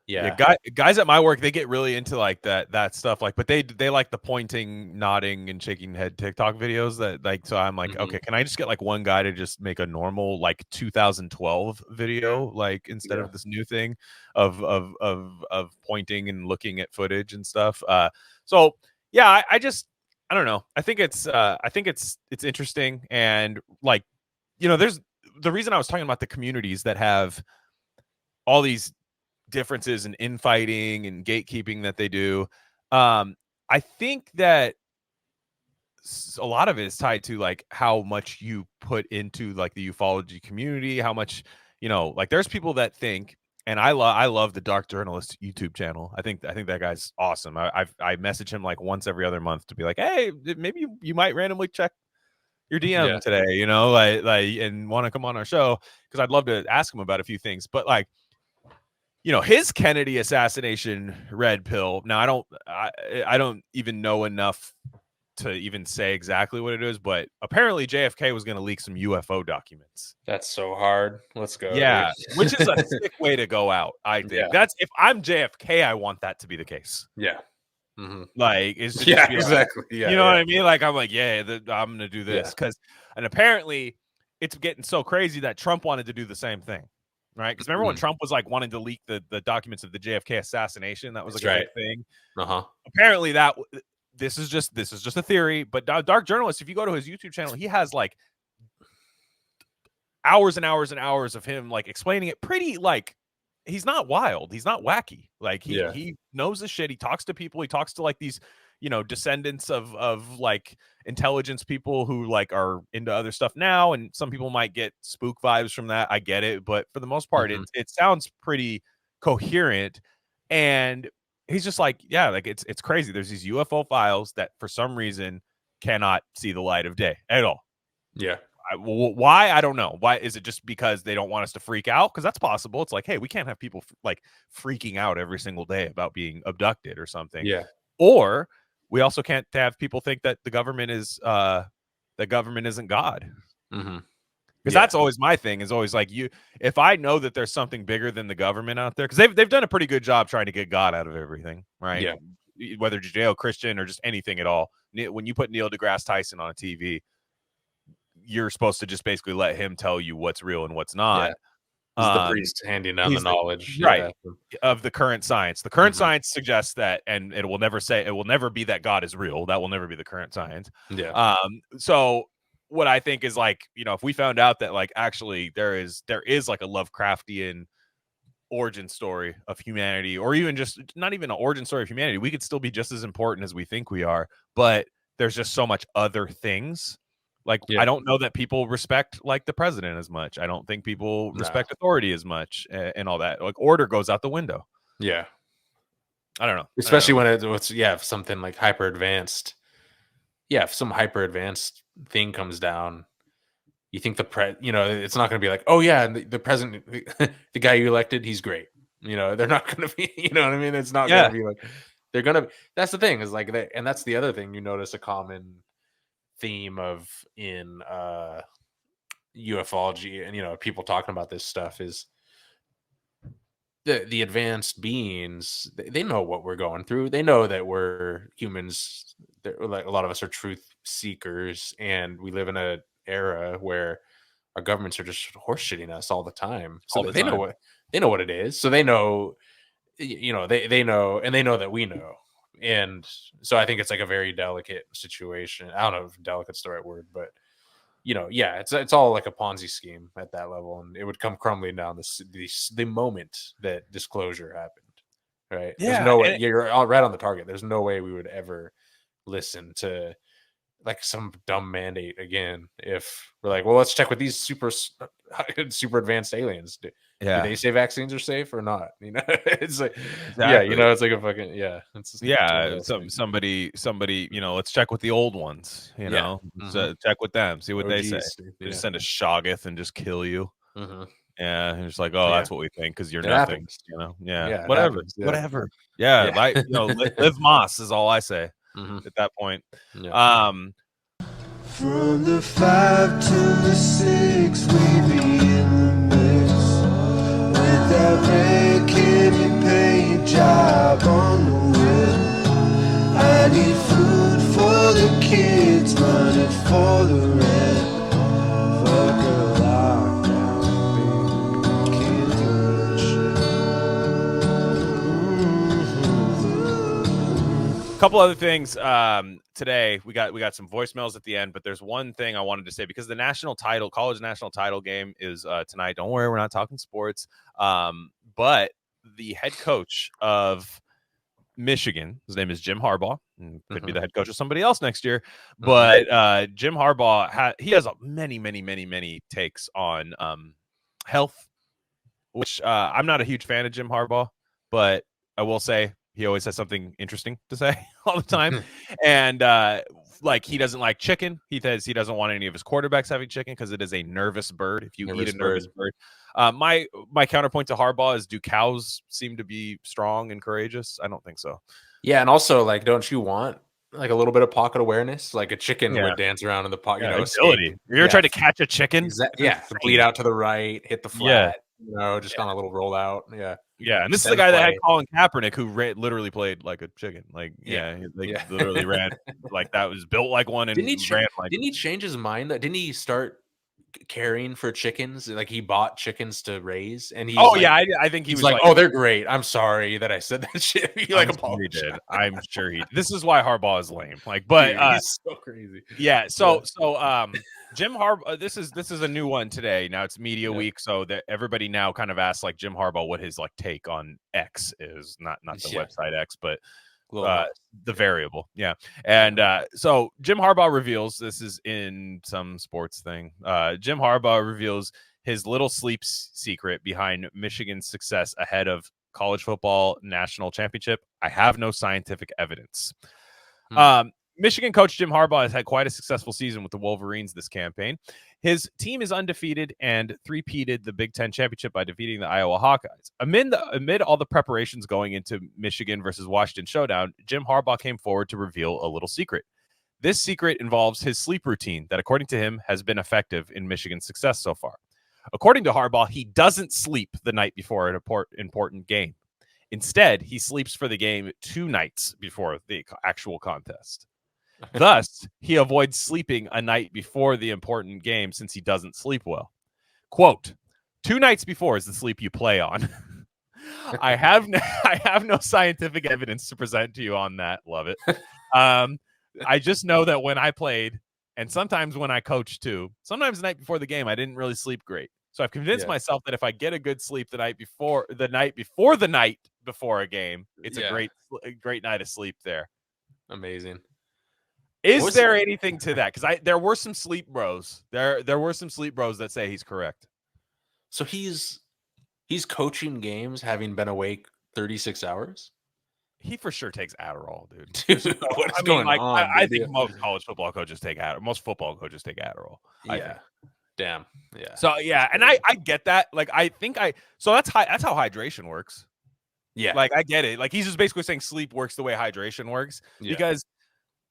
Yeah, Yeah. guys at my work, they get really into like that stuff. Like, but they like the pointing, nodding, and shaking head TikTok videos. That like, so I'm like, Mhm. okay, can I just get like one guy to just make a normal like 2012 video, like instead Yeah. of this new thing of pointing and looking at footage and stuff. So yeah, I don't know. I think it's interesting, and like, there's the reason I was talking about the communities that have all these differences in infighting and gatekeeping that they do. I think that a lot of it is tied to like how much you put into like the ufology community, how much, like there's people that think, and I love the Dark Journalist YouTube channel. I think that guy's awesome. I message him like once every other month to be like, hey, maybe you might randomly check your DM Yeah. today, like and want to come on our show, because I'd love to ask him about a few things. But like, his Kennedy assassination red pill. Now I don't even know enough to even say exactly what it is, but apparently JFK was going to leak some UFO documents. That's so hard. Let's go. Yeah, Dude. which is a sick way to go out. I think Yeah. that's, if I'm JFK, I want that to be the case. Yeah. Mm-hmm. Like, it's just Yeah, be like, exactly. Yeah, you know what I mean? Like, I'm like, yeah, I'm going to do this Yeah. and apparently it's getting so crazy that Trump wanted to do the same thing. Right, because remember when Trump was like wanting to leak the documents of the JFK assassination? That was like a big thing. Apparently, this is just a theory. But Dark Journalist, if you go to his YouTube channel, he has like hours and hours and hours of him like explaining it. Pretty like, he's not wild, he's not wacky. Like he knows the shit. He talks to people. He talks to like these descendants of like intelligence people who like are into other stuff now, and some people might get spook vibes from that. I get it, but for the most part, it sounds pretty coherent. And he's just like, yeah, like it's crazy. There's these UFO files that for some reason cannot see the light of day at all. Yeah. Why? I don't know. Why? Is it just because they don't want us to freak out? Because that's possible. It's like, hey, we can't have people like freaking out every single day about being abducted or something. Yeah. Or we also can't have people think that the government isn't God. Mm-hmm. Because that's always my thing, is always like, if I know that there's something bigger than the government out there, because they've done a pretty good job trying to get God out of everything, right? Yeah. Whether Judeo-Christian or just anything at all. When you put Neil deGrasse Tyson on a TV, you're supposed to just basically let him tell you what's real and what's not. He's the priest handing down the knowledge, right, of the current science. The current science suggests that, and it will never be that God is real. That will never be the current science. Yeah. So what I think is like, if we found out that like actually there is like a Lovecraftian origin story of humanity, or even just not even an origin story of humanity, we could still be just as important as we think we are. But there's just so much other things. Like, I don't know that people respect like the president as much. I don't think people respect authority as much, and all that. Like, order goes out the window. Yeah. I don't know. Especially when it's something like hyper advanced. Yeah, if some hyper advanced thing comes down, you think it's not going to be like, oh yeah, the president, the guy you elected, he's great. They're not going to be, you know what I mean? It's not going to be like, they're going to, that's the thing, is like, and that's the other thing you notice a common theme of in ufology and people talking about this stuff is the advanced beings. They know what we're going through. They know that we're humans. Like, a lot of us are truth seekers, and we live in an era where our governments are just horseshitting us all the time. So they know what it is. So they know, they know, and they know that we know. And so I think it's like a very delicate situation. I don't know if delicate's the right word, but it's all like a Ponzi scheme at that level, and it would come crumbling down the moment that disclosure happened. Right? Yeah, There's no way. You're all right on the target. There's no way we would ever listen to like some dumb mandate again. If we're like, well, let's check with these super advanced aliens. Do they say vaccines are safe or not? You know, it's like, yeah, you know, it's like a fucking, yeah. It's just somebody, you know, let's check with the old ones, you know, check with them, see what they say. Just send a Shoggoth and just kill you. Yeah, and it's like, oh, that's what we think because you're nothing, happens. you know. Whatever. Like, you know, live Moss is all I say at that point. From the 5 to the 6, we be in the mix with that red candy paint job on the whip. I need food for the kids, money for the rent. Fuck a lockdown, baby, can't do shit. A couple other things. Today we got some voicemails at the end, but there's one thing I wanted to say because the college national title game is tonight. Don't worry, we're not talking sports. But the head coach of Michigan, his name is Jim Harbaugh, could be the head coach of somebody else next year. But Jim Harbaugh he has many takes on health, which I'm not a huge fan of Jim Harbaugh, but I will say he always has something interesting to say all the time. And like he doesn't like chicken. He says he doesn't want any of his quarterbacks having chicken because it is a nervous bird. If you eat a nervous bird. My counterpoint to Harbaugh is, do cows seem to be strong and courageous? I don't think so. Yeah, and also, like, don't you want like a little bit of pocket awareness? Like a chicken would dance around in the pocket, you know, agility. You're trying to catch a chicken? Bleed out to the right, hit the flat, you know, just on a little rollout. Yeah, and this is the guy that had Colin Kaepernick, who literally played like a chicken. Like, literally ran like that, was built like one, and didn't he change his mind? Didn't he start caring for chickens? Like he bought chickens to raise, and he's I think he was like, oh, they're great. I'm sorry that I said that shit. He like apologized. I'm sure he did. This is why Harbaugh is lame. Like, but dude, he's so crazy. Yeah. So Jim Harbaugh, this is a new one today. Now it's media week, so that everybody now kind of asks like Jim Harbaugh what his like take on X is, not the website X, but the variable. And so Jim Harbaugh reveals, this is in some sports thing, Jim Harbaugh reveals his little sleep secret behind Michigan's success ahead of college football national championship. I have no scientific evidence. Michigan coach Jim Harbaugh has had quite a successful season with the Wolverines this campaign. His team is undefeated and three-peated the Big Ten championship by defeating the Iowa Hawkeyes. Amid all the preparations going into Michigan versus Washington showdown, Jim Harbaugh came forward to reveal a little secret. This secret involves his sleep routine that, according to him, has been effective in Michigan's success so far. According to Harbaugh, he doesn't sleep the night before an important game. Instead, he sleeps for the game 2 nights before the actual contest. Thus, he avoids sleeping a night before the important game since he doesn't sleep well. Quote, 2 nights before is the sleep you play on. I have no scientific evidence to present to you on that. Love it. I just know that when I played, and sometimes when I coached too, sometimes the night before the game, I didn't really sleep great. So I've convinced myself that if I get a good sleep the night before a game, it's a great night of sleep there. Amazing. Is there anything to that? Because there were some sleep bros. There were some sleep bros that say he's correct. So he's coaching games having been awake 36 hours? He for sure takes Adderall, dude. What's going on? I think most college football coaches take Adderall. Most football coaches take Adderall. Yeah. Damn. Yeah. So yeah, and I get that. Like so that's how hydration works. Yeah. Like I get it. Like he's just basically saying sleep works the way hydration works. Yeah. Because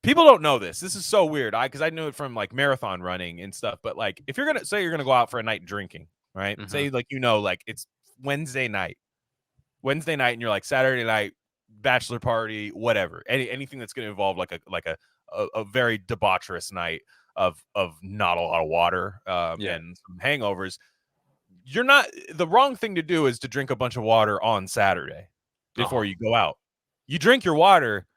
people don't know this. This is so weird. Because I knew it from like marathon running and stuff. But like if you're gonna go out for a night drinking, right? Mm-hmm. Say like like it's Wednesday night, and you're like Saturday night bachelor party, whatever. Anything that's gonna involve like a very debaucherous night of not a lot of water and some hangovers. The wrong thing to do is to drink a bunch of water on Saturday before you go out. You drink your water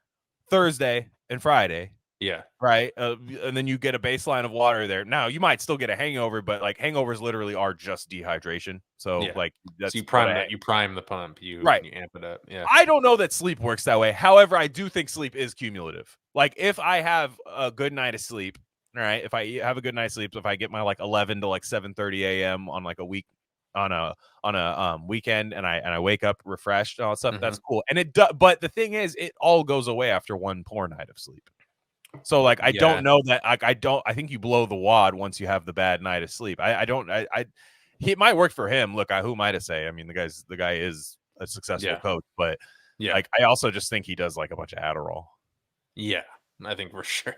Thursday and Friday, Yeah. right? And then you get a baseline of water there. Now you might still get a hangover, but like hangovers literally are just dehydration. So Yeah. like that's So you what prime the pump. You amp it up. Yeah. I don't know that sleep works that way. However, I do think sleep is cumulative. Like if I have a good night of sleep, all right, if I have a good night's sleep, if I get my like 11 to like 7:30 a.m. on like a week on a weekend, and I wake up refreshed and all that stuff, that's cool. And but the thing is, it all goes away after one poor night of sleep. So like I don't know that I think you blow the wad once you have the bad night of sleep. It might work for him. Look, who am I to say? I mean, the guy is a successful coach, but like I also just think he does like a bunch of Adderall. Yeah, I think for sure.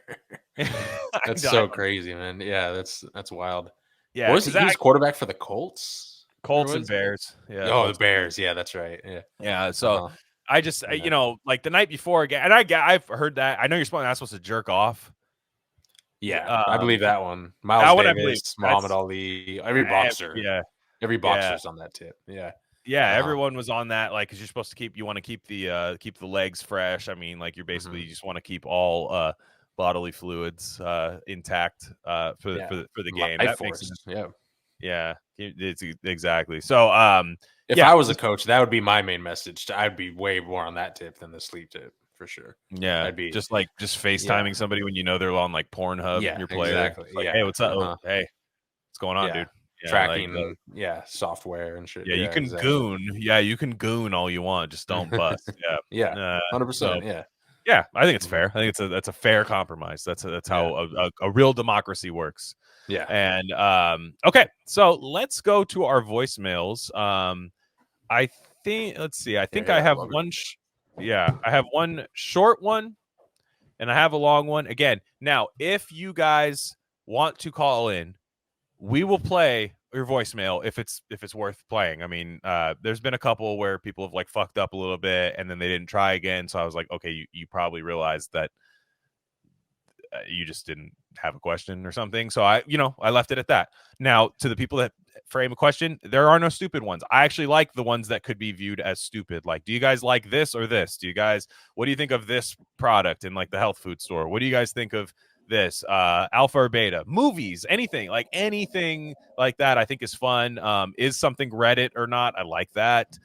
That's so crazy, man. Yeah, that's wild. Yeah, he's quarterback for the Colts? Colts and Bears. Yeah. Oh, the Bears. Yeah, that's right. Yeah. Yeah. So I just, like the night before again, and I've heard that. I know you're not supposed to jerk off. Yeah, I believe that one. Miles Davis, Muhammad Ali, every boxer. Every boxer's on that tip. Yeah. Yeah, everyone was on that, like, because you're supposed to you want to keep the legs fresh. I mean, like, you just want to keep all bodily fluids intact for the game. That makes sense. Yeah, it's exactly. So, if I was a coach, that would be my main message. I'd be way more on that tip than the sleep tip for sure. Yeah, I'd be just FaceTiming somebody when you know they're on like Pornhub. Your player, exactly. Like, hey, what's up? Oh, hey, what's going on, dude? Tracking, software and shit. Yeah, you can goon. Yeah, you can goon all you want. Just don't bust. 100%. Yeah, I think it's fair. I think that's a fair compromise. That's how a real democracy works. Yeah. And okay, so let's go to our voicemails. I think let's see. I think I have one. I have one short one, and I have a long one. Again, now if you guys want to call in, we will play your voicemail if it's worth playing. I mean, there's been a couple where people have like fucked up a little bit and then they didn't try again. So I was like, okay, you probably realized that you just didn't have a question or something. So I left it at that. Now, to the people that frame a question, there are no stupid ones. I actually like the ones that could be viewed as stupid. Like, do you guys like this or this? What do you think of this product in like the health food store? What do you guys think of this alpha or beta? Movies, anything like that I think is fun. Is something Reddit or not? I like that.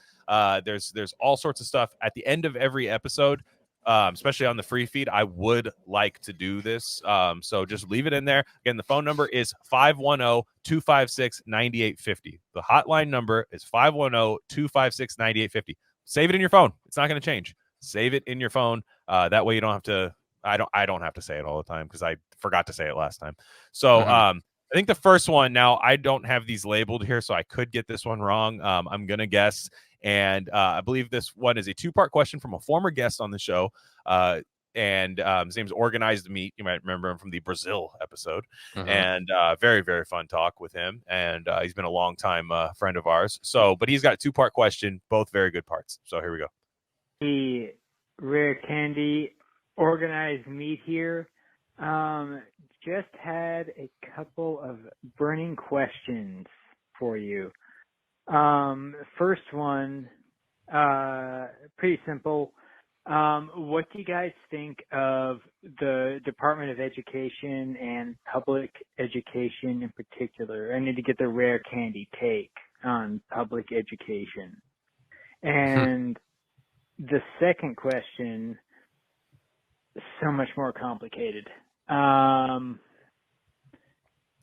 There's all sorts of stuff at the end of every episode, especially on the free feed. I would like to do this, so just leave it in there. Again, the phone number is 510-256-9850. The hotline number is 510-256-9850. Save it in your phone. It's not going to change. Save it in your phone. That way you don't have to I don't have to say it all the time because I forgot to say it last time. So I think the first one, now I don't have these labeled here, so I could get this one wrong. I'm going to guess. And I believe this one is a two-part question from a former guest on the show. And his name's Organized Meat. You might remember him from the Brazil episode. And very, very fun talk with him. And he's been a long time friend of ours. But he's got a two-part question, both very good parts. So here we go. The Rare Candy Organized Meat here. Just had a couple of burning questions for you. First one, pretty simple. What do you guys think of the Department of Education and public education in particular? I need to get the Rare Candy take on public education. And the second question, so much more complicated.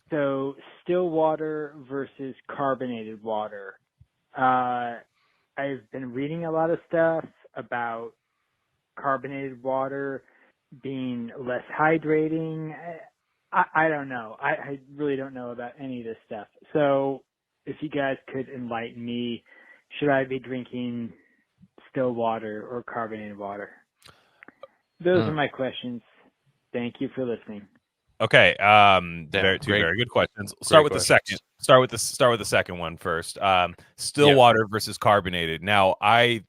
So still water versus carbonated water. I've been reading a lot of stuff about carbonated water being less hydrating. I don't know. I really don't know about any of this stuff. So if you guys could enlighten me, should I be drinking still water or carbonated water? Those are my questions. Thank you for listening. Okay. Very good questions. Start with the second one first. Still water versus carbonated. Now, I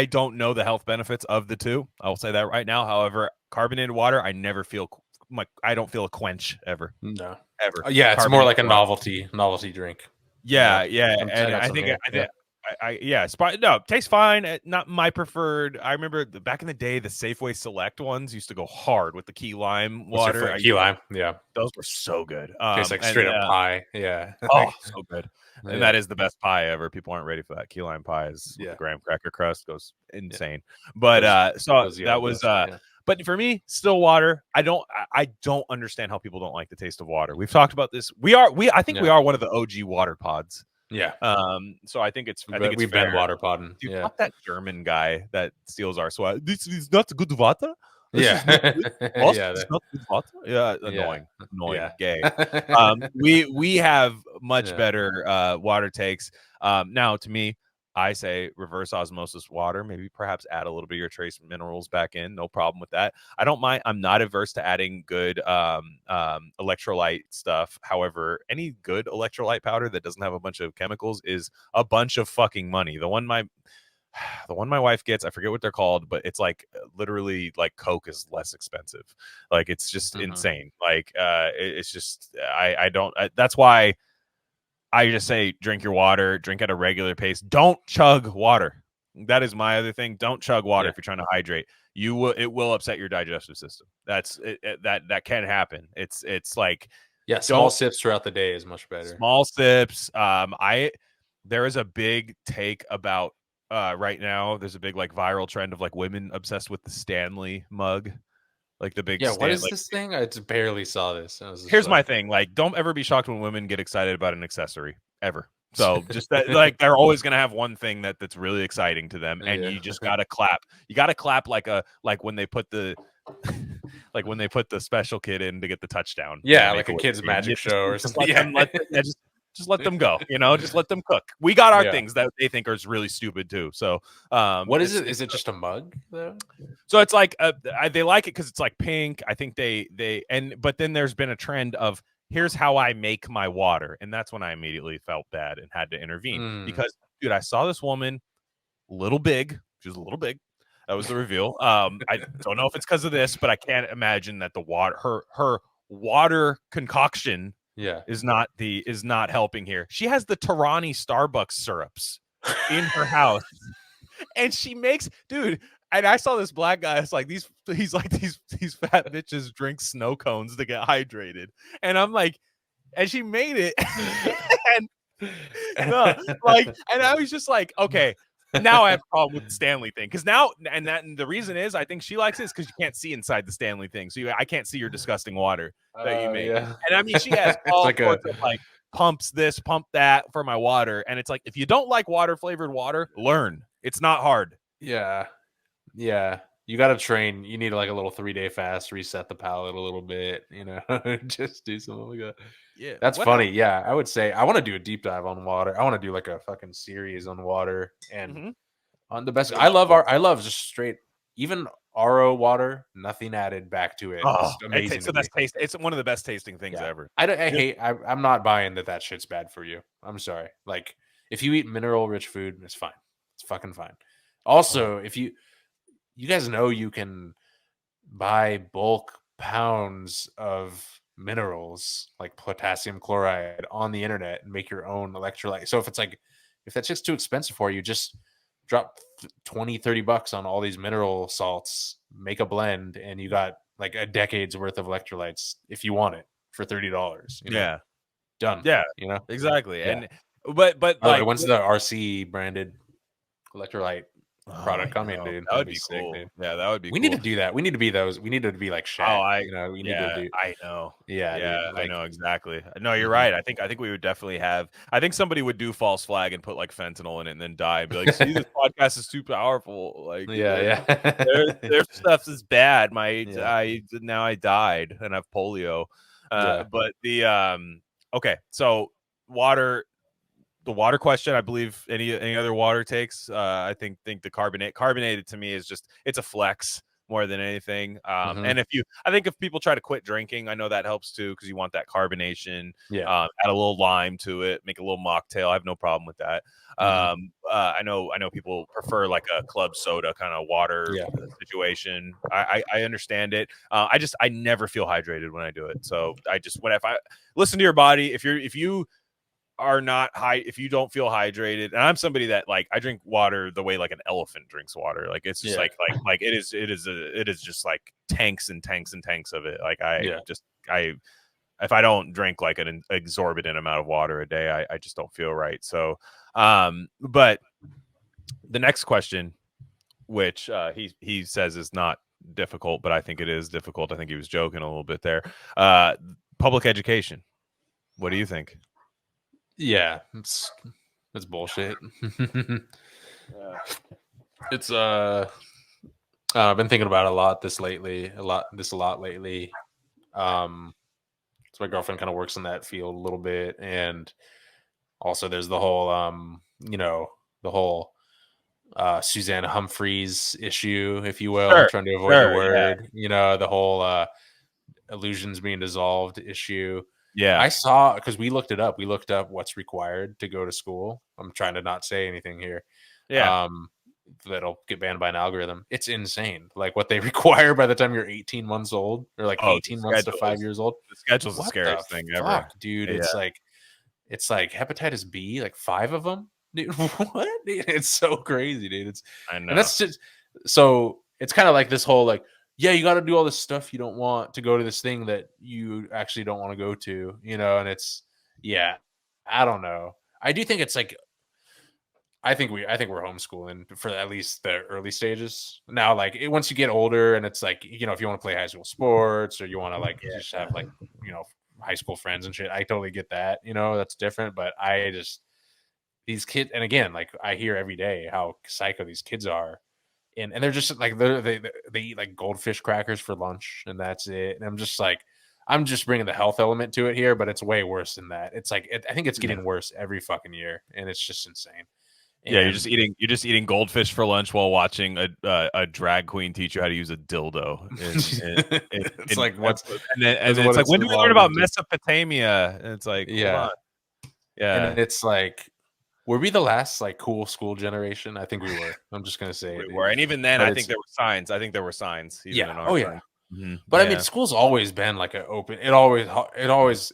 don't know the health benefits of the two. I will say that right now. However, carbonated water, I don't feel a quench ever. No. Ever. It's more like a novelty drink. Yeah. And I No, tastes fine. Not my preferred. I remember back in the day, the Safeway Select ones used to go hard with the key lime water. Key lime, yeah. Those were so good. Tastes like straight up pie, yeah. Oh, so good. And Yeah. that is the best pie ever. People aren't ready for that. Key lime pie is with Yeah. the graham cracker crust goes insane. But but for me, still water. I don't understand how people don't like the taste of water. We've talked about this. I think we are one of the OG water pods. Yeah. So I think it's we've been water podding. Dude, Yeah. fuck that German guy that steals our swag. This is not good water. Yeah. It's not good water. Yeah, annoying, Yeah. gay. We have much better water takes. Now to me, I say reverse osmosis water, maybe perhaps add a little bit of your trace minerals back in. No problem with that. I don't mind. I'm not averse to adding good electrolyte stuff. However, any good electrolyte powder that doesn't have a bunch of chemicals is a bunch of fucking money. The one my wife gets, I forget what they're called, but it's like literally like Coke is less expensive. Like it's just insane. Like it's just I don't. That's why I just say drink your water, drink at a regular pace. Don't chug water. That is my other thing. Don't chug water if you're trying to hydrate. It will upset your digestive system. That's that can happen. It's like small sips throughout the day is much better. Small sips. There is a big take about right now. There's a big like viral trend of like women obsessed with the Stanley mug. Like the big what is this thing? I just barely saw this. Here's my thing. Like, don't ever be shocked when women get excited about an accessory ever. So just that, like, they're always gonna have one thing that's really exciting to them, and you just gotta clap. You gotta clap like when they put the special kid in to get the touchdown. Yeah, like a kid's magic show or something. Just let them go. Just let them cook. We got our things that they think are really stupid too. So what is it? Is it just a mug though? So it's like they like it because it's like pink. I think but then there's been a trend of here's how I make my water, and that's when I immediately felt bad and had to intervene because dude, I saw this woman, little big. She was a little big. That was the reveal. I don't know if it's because of this, but I can't imagine that the water, her water concoction. Is not helping here. She has the Tarani Starbucks syrups in her house, and she makes and I saw this black guy. It's like these fat bitches drink snow cones to get hydrated, and I'm like, and she made it, and I was just like, okay. Now I have a problem with the Stanley thing because and the reason is I think she likes it because you can't see inside the Stanley thing, so I can't see your disgusting water that you make. And I mean, she has all sorts of like pumps this, pump that for my water, and it's like if you don't like flavored water, learn. It's not hard. Yeah. You got to train. You need like a little 3-day fast, reset the palate a little bit. Just do something like that. Yeah, that's funny. Yeah, I would say I want to do a deep dive on water. I want to do like a fucking series on water and on the best. I love just straight, even RO water, nothing added back to it. Oh, it's amazing. It's the best taste. It's one of the best tasting things ever. I'm not buying that shit's bad for you. I'm sorry. Like if you eat mineral rich food, it's fine. It's fucking fine. Also, if you guys know you can buy bulk pounds of minerals like potassium chloride on the internet and make your own electrolyte. So if that's just too expensive for you, just drop $20-30 on all these mineral salts, make a blend, and you got like a decade's worth of electrolytes if you want it for $30. Done. Yeah, exactly. Yeah. And but like when's the RC branded electrolyte product coming, dude? That would be cool. Sick, yeah, that would be. We need to do that. We need to be those. We need to be like Shaq. We need to do. I know. Yeah, dude, I know exactly. No, you're right. I think we would definitely have. I think somebody would do false flag and put like fentanyl in it and then die and be like, "See, this podcast is too powerful." Like, their stuff is bad. Now I died and I have polio. But the okay, so water. The water question, I believe any other water takes. I think the carbonated to me is just it's a flex more than anything. And I think if people try to quit drinking, I know that helps too because you want that carbonation. Add a little lime to it, make a little mocktail. I have no problem with that. I know people prefer like a club soda kind of water situation. I understand it. I never feel hydrated when I do it. So if I listen to your body, if you are not if you don't feel hydrated, and I'm somebody that like I drink water the way like an elephant drinks water. Like it's just like it is just like tanks and tanks and tanks of it. Like if I don't drink like an exorbitant amount of water a day, I just don't feel right. So, but the next question, which he says is not difficult, but I think it is difficult. I think he was joking a little bit there. Public education. What do you think? Yeah, it's bullshit. It's I've been thinking about it a lot lately. So my girlfriend kind of works in that field a little bit, and also there's the whole the whole Suzanne Humphreys issue, if you will, trying to avoid the word. The whole illusions being dissolved issue. Yeah, I saw, because we looked it up. We looked up what's required to go to school. I'm trying to not say anything here. Yeah. That'll get banned by an algorithm. It's insane. Like what they require by the time you're 18 months old, or like 18 months to 5 years old. The schedule's the scariest thing ever, dude. Yeah. It's like hepatitis B, like 5 of them, dude. What? Dude, it's so crazy, dude. I know. And that's just so. It's kind of like this whole like, yeah, you got to do all this stuff you don't want to go to this thing that you actually don't want to go to, and it's, I don't know. I do think it's like, I think we're homeschooling for at least the early stages. Now, like once you get older and it's like, if you want to play high school sports or you want to like just have like, high school friends and shit, I totally get that, that's different. But these kids, and again, like I hear every day how psycho these kids are. And they're just like they eat like goldfish crackers for lunch and that's it. And I'm just like, I'm just bringing the health element to it here, but it's way worse than that. It's like I think it's getting worse every fucking year, and it's just insane. And you're just eating goldfish for lunch while watching a drag queen teach you how to use a dildo. It's like what's and then it's like, when do we learn about Mesopotamia? And it's like, yeah, and it's like, were we the last like cool school generation? I think we were. I'm just gonna say we were, and even then, I think there were signs. Yeah. Mm-hmm. But I mean, school's always been like an open. It always.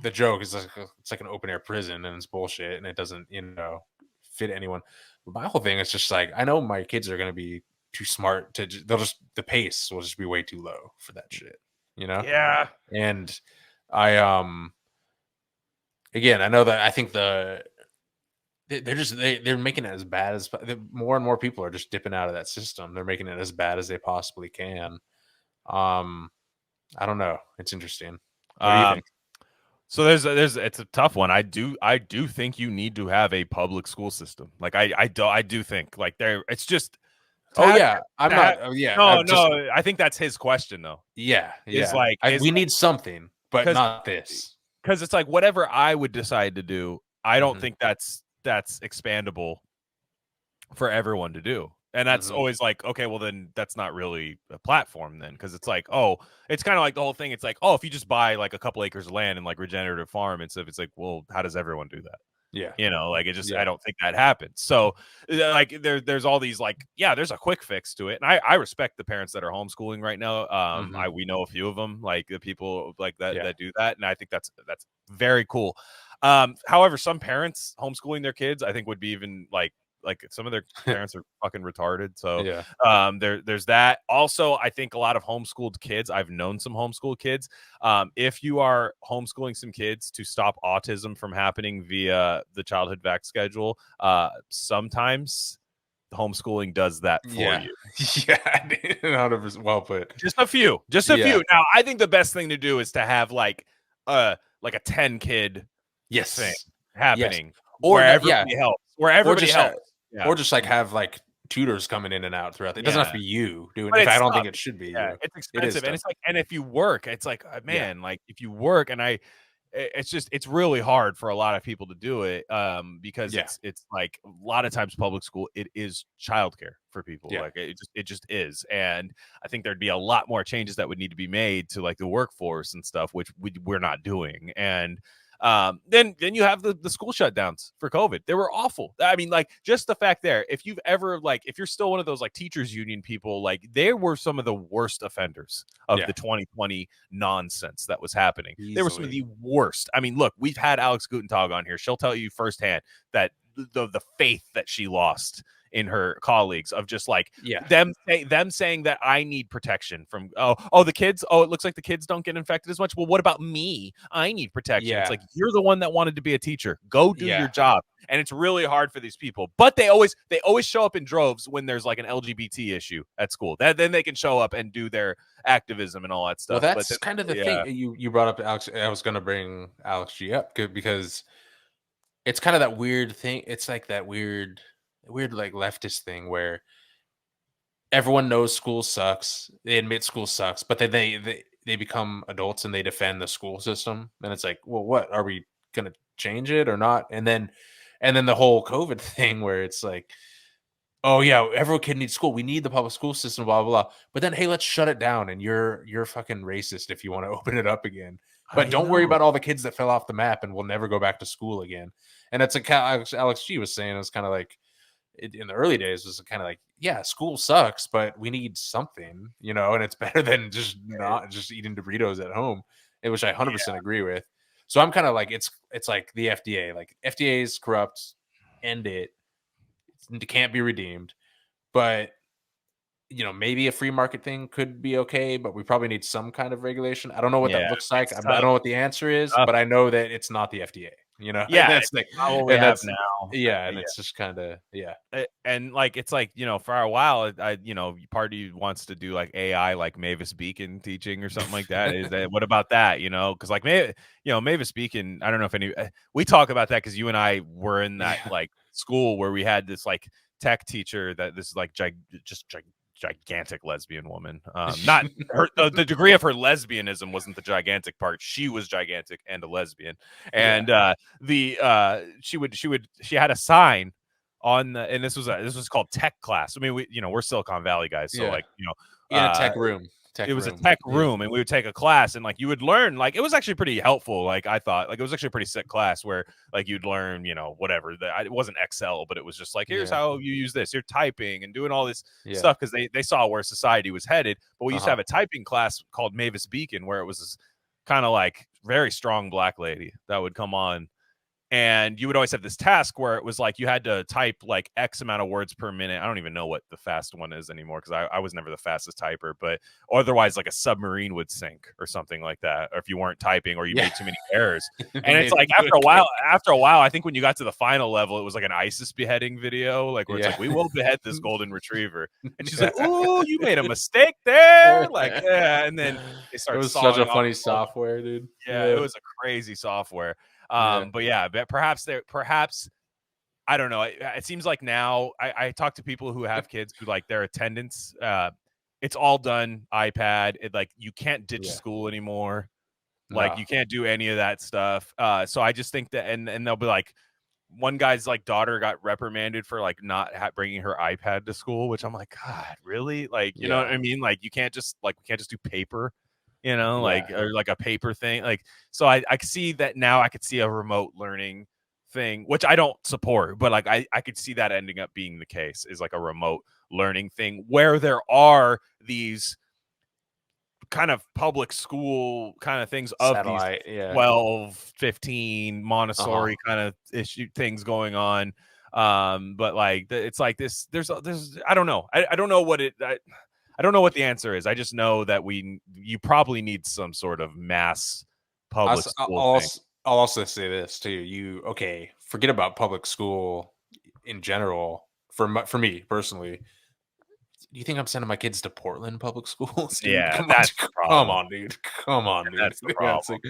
The joke is like it's like an open air prison, and it's bullshit, and it doesn't fit anyone. But my whole thing is just like, I know my kids are gonna be too smart to. The pace will just be way too low for that shit. Yeah. And again, I know that I think they're making it as bad as more and more people are just dipping out of that system. They're making it as bad as they possibly can. I don't know. It's interesting. What do you think? So it's a tough one. I do think you need to have a public school system. Like I do think like it's just. I think that's his question though. Yeah. It's like we need something, but not this. Because it's like whatever I would decide to do, I don't think that's expandable for everyone to do. And that's always like, okay, well then that's not really a platform then, because it's like, it's kind of like the whole thing. It's like, if you just buy like a couple acres of land and like regenerative farm and stuff, it's like, well, how does everyone do that? Yeah. Like it just, I don't think that happens. So like there's all these like, there's a quick fix to it. And I respect the parents that are homeschooling right now. We know a few of them, like the people like that do that. And I think that's very cool. However, some parents homeschooling their kids, I think would be even like some of their parents are fucking retarded. So there's that. Also, I think a lot of homeschooled kids, I've known some homeschool kids. If you are homeschooling some kids to stop autism from happening via the childhood vac schedule, sometimes homeschooling does that for you. Yeah, 100% well put. Just a few. Now, I think the best thing to do is to have like a 10 kid thing happening, or where everybody helps. Or just like have like tutors coming in and out throughout. It doesn't have to be you doing it. I don't think it should be. Yeah, it's expensive, and it's like, and if you work, it's like, man, like if you work, and it's really hard for a lot of people to do it, because it's like a lot of times public school, it is childcare for people. Like it just is, and I think there'd be a lot more changes that would need to be made to like the workforce and stuff, which we're not doing, and Then you have the school shutdowns for COVID. They were awful. I mean, like, just the fact there, if you've ever, like, if you're still one of those like teachers union people, like, they were some of the worst offenders of the 2020 nonsense that was happening. They were some of the worst. I mean, look, we've had Alex Gutentag on here. She'll tell you firsthand that the faith that she lost in her colleagues of just like them saying that I need protection from the kids. Oh, it looks like the kids don't get infected as much. Well, what about me? I need protection. It's like, you're the one that wanted to be a teacher. Go do your job. And it's really hard for these people. But they always show up in droves when there's like an LGBT issue at school. Then they can show up and do their activism and all that stuff. Well, that's kind of the thing. You brought up Alex. I was going to bring Alex G up because it's kind of that weird thing. It's like that weird like leftist thing where everyone knows school sucks. They admit school sucks, but then they become adults and they defend the school system. And it's like, well, what are we going to change it or not? And then the whole COVID thing where it's like, oh yeah, every kid needs school. We need the public school system, blah, blah, blah. But then, hey, let's shut it down. And you're fucking racist if you want to open it up again. But don't worry about all the kids that fell off the map and will never go back to school again. And it's Alex G was saying, it was kind of like, in the early days was kind of like, yeah, school sucks, but we need something, and it's better than just not just eating Doritos at home, which I 100% agree with. So I'm kind of like, it's like the FDA, like FDA is corrupt, end it. It can't be redeemed, but maybe a free market thing could be okay, but we probably need some kind of regulation. I don't know what that looks like. I don't know what the answer is, but I know that it's not the FDA. That's like all we have now. And it's just kind of and like it's like for a while, part of you wants to do like AI, like Mavis Beacon teaching or something like that. Is that what about that? Because like Mavis Beacon, I don't know if we talk about that because you and I were in that like school where we had this like tech teacher that this is like gigantic lesbian woman. Not her, the degree of her lesbianism wasn't the gigantic part. She was gigantic and a lesbian. And she had a sign on the, and this was called tech class. I mean, we're Silicon Valley guys, so in a tech room. It was a tech room, and we would take a class, and like you would learn, like it was actually pretty helpful. Like I thought, like it was actually a pretty sick class where like you'd learn, whatever. It wasn't Excel, but it was just like, here's how you use this. You're typing and doing all this stuff because they saw where society was headed. But we used to have a typing class called Mavis Beacon, where it was this kind of like very strong black lady that would come on. And you would always have this task where it was like you had to type like X amount of words per minute. I don't even know what the fast one is anymore because I was never the fastest typer, but otherwise like a submarine would sink or something like that. Or if you weren't typing or you made too many errors. And it's like after a while, I think when you got to the final level, it was like an ISIS beheading video, like where it's like, we will behead this golden retriever. And she's like, "Ooh, you made a mistake there." Like, and then they started. It was such a funny software, dude. Yeah, it was a crazy software. But perhaps I don't know. It seems like now I talk to people who have kids who like their attendance. It's all done iPad. Like you can't ditch school anymore. Like you can't do any of that stuff. So I just think that, and they'll be like, one guy's like daughter got reprimanded for like not bringing her iPad to school, which I'm like, God, really? Like, you know what I mean? Like we can't just do paper. Like or like a paper thing. Like, so I could see that now. I could see a remote learning thing, which I don't support, but like I could see that ending up being the case, is like a remote learning thing where there are these kind of public school kind of things of satellite, these 12, 15 Montessori kind of issue things going on. But like it's like this. There's I don't know. I don't know what it. I don't know what the answer is. I just know that you probably need some sort of mass public school thing. I'll also say this too. Forget about public school in general. For me personally, do you think I'm sending my kids to Portland public schools? Dude? Yeah, come on, dude. That's the problem.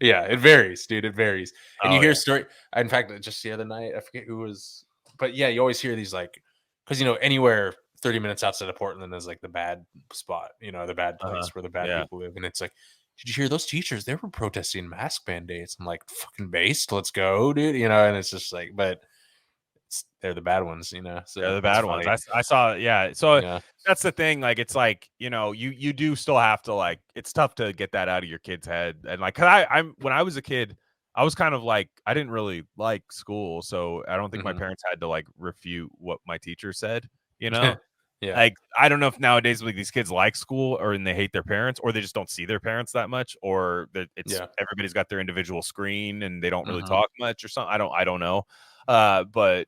It varies, dude. It varies. And you hear story. In fact, just the other night, I forget who was, but yeah, you always hear these like, because anywhere 30 minutes outside of Portland is like the bad spot, the bad place where the bad people live. And it's like, did you hear those teachers? They were protesting mask mandates. I'm like, fucking based. Let's go, dude. And it's just like, but they're the bad ones, So they're the bad ones. I saw. Yeah. So that's the thing. Like, it's like, you do still have to like, it's tough to get that out of your kid's head. And like, cause when I was a kid, I was kind of like, I didn't really like school, so I don't think my Mhm. parents had to like refute what my teacher said, you know? Yeah. Like, I don't know if nowadays like these kids like school or and they hate their parents, or they just don't see their parents that much, or that it's Yeah. everybody's got their individual screen and they don't really Mhm. talk much or something. I don't know. But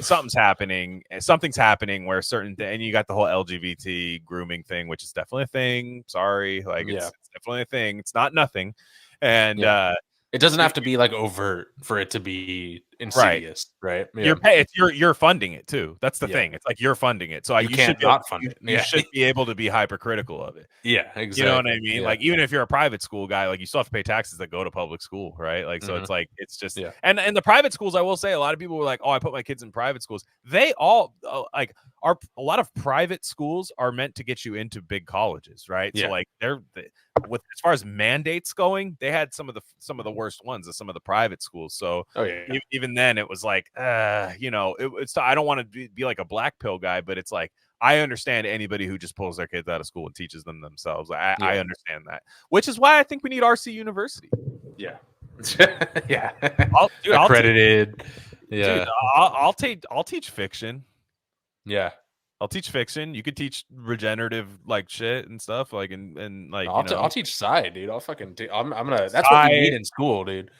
something's happening. Something's happening where and you got the whole LGBT grooming thing, which is definitely a thing. Sorry, like Yeah. it's definitely a thing. It's not nothing. And Yeah. It doesn't y- have to be like overt for it to be right. insidious, right? Yeah. You're funding it too. That's the Yeah. thing. It's like you're funding it. So You you should can't be able, not fund it. you Yeah. should be able to be hypercritical of it. Yeah, You know what I exactly. mean? Yeah. Like, even if you're a private school guy, like you still have to pay taxes that go to public school, right? Like, so Mhm. it's like it's just Yeah. and the private schools, I will say, a lot of people were like, "Oh, I put my kids in private schools." They all like are a lot of private schools are meant to get you into big colleges, right? So Yeah. like with as far as mandates going, they had some of the worst ones of some of the private schools. So Oh yeah. even then, it was like, it's I don't want to be like a black pill guy, but it's like I understand anybody who just pulls their kids out of school and teaches them themselves. I Yeah. understand that, which is why I think we need RC University. Yeah. Yeah. I'll Accredited. Yeah. Dude, I'll teach fiction. Yeah. I'll teach fiction. You could teach regenerative like shit and stuff like and like I'll teach Psi, dude. I'm gonna. That's what we Psi. need in school, dude.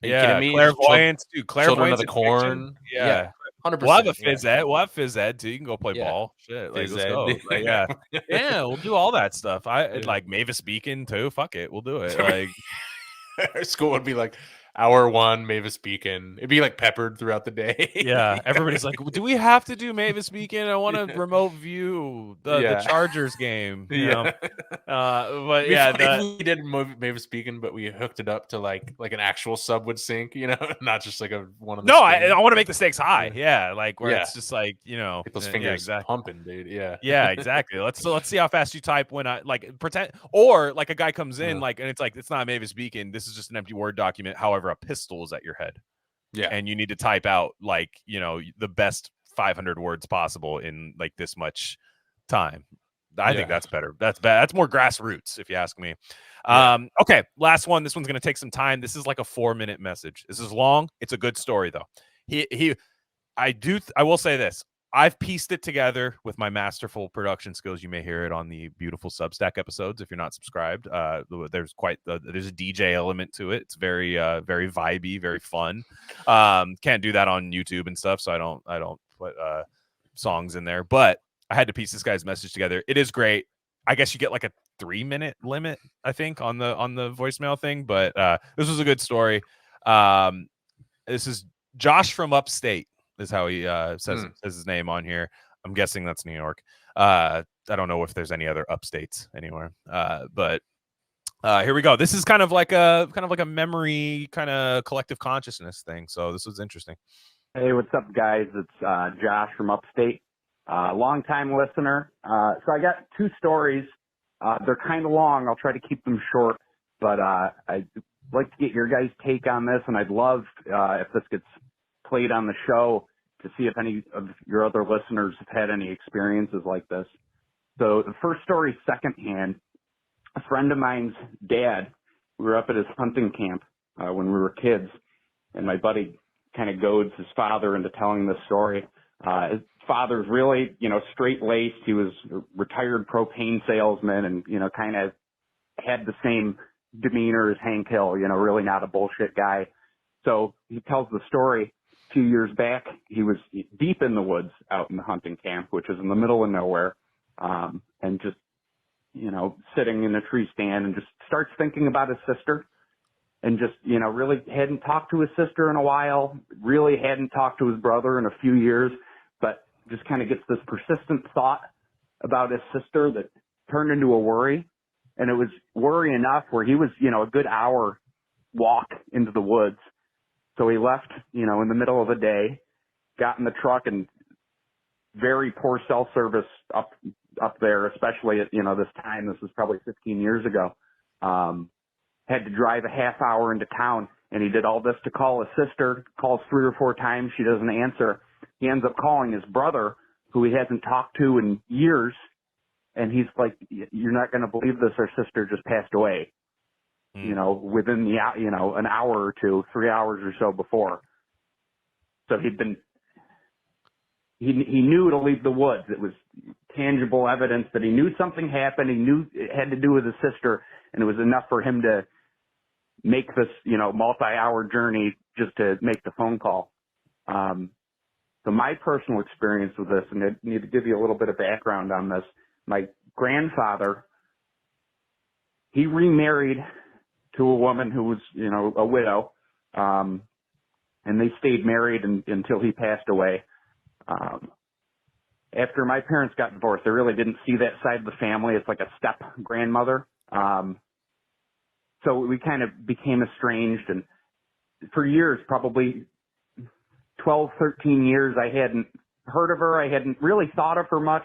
Are you Yeah, kidding me? clairvoyance, dude. Children of Clairvoyance the and fiction. Corn. Yeah. 100%. We'll have a phys ed. We'll have phys ed too. You can go play Yeah. ball. Shit. Like, Phys let's ed. go. Like, yeah. Yeah, we'll do all that stuff. Yeah. Like Mavis Beacon too. Fuck it. We'll do it. Like, Our school would be like hour 1, Mavis Beacon. It'd be like peppered throughout the day. yeah. Everybody's like, do we have to do Mavis Beacon? I want to remote view the Chargers game. You know? But yeah, we did Mavis Beacon, but we hooked it up to like an actual sub would sync, not just like a one on the no, screen. I want to make the stakes high. Yeah, like where it's just like get those fingers pumping, dude. Yeah, yeah, exactly. Let's see how fast you type when I like pretend, or like a guy comes in like and it's like it's not Mavis Beacon. This is just an empty Word document. However, a pistol is at your head. Yeah, and you need to type out like the best 500 words possible in like this much time. I think that's better. That's bad. That's more grassroots, if you ask me. Okay, last one. This one's going to take some time. This is like a 4-minute message. This is long. It's a good story though. I will say this. I've pieced it together with my masterful production skills. You may hear it on the beautiful Substack episodes if you're not subscribed. There's there's a DJ element to it. It's very very vibey, very fun. Can't do that on YouTube and stuff, so I don't put songs in there. But I had to piece this guy's message together. It is great. I guess you get like a 3-minute limit, I think, on the voicemail thing. But this was a good story. This is Josh from upstate. Is how he says his name on here. I'm guessing that's New York. I don't know if there's any other upstates anywhere. But here we go. This is kind of like a memory, kind of collective consciousness thing. So this was interesting. Hey, what's up, guys? It's Josh from upstate. Long-time listener. So I got 2 stories. They're kind of long. I'll try to keep them short. But I'd like to get your guys' take on this, and I'd love if this gets played on the show to see if any of your other listeners have had any experiences like this. So the first story, secondhand. A friend of mine's dad, we were up at his hunting camp when we were kids, and my buddy kind of goads his father into telling this story. His father's really, straight-laced. He was a retired propane salesman and, kind of had the same demeanor as Hank Hill, really not a bullshit guy. So he tells the story. A few years back, he was deep in the woods out in the hunting camp, which is in the middle of nowhere, and just, sitting in a tree stand and just starts thinking about his sister and just, really hadn't talked to his sister in a while, really hadn't talked to his brother in a few years, but just kind of gets this persistent thought about his sister that turned into a worry. And it was worry enough where he was, a good hour walk into the woods. So he left, in the middle of the day, got in the truck, and very poor cell service up there, especially at, this time. This was probably 15 years ago. Had to drive a half hour into town, and he did all this to call his sister, calls 3 or 4 times. She doesn't answer. He ends up calling his brother, who he hasn't talked to in years. And he's like, "You're not going to believe this. Our sister just passed away." you know, within the, you know, an hour or two, 3 hours or so before. So he knew to leave the woods. It was tangible evidence that he knew something happened. He knew it had to do with his sister, and it was enough for him to make this, you know, multi-hour journey just to make the phone call. So my personal experience with this, and I need to give you a little bit of background on this. My grandfather, he remarried to a woman who was, you know, a widow, and they stayed married until he passed away. After my parents got divorced, I really didn't see that side of the family. It's like a step grandmother. So we kind of became estranged, and for years, probably 12, 13 years, I hadn't heard of her. I hadn't really thought of her much.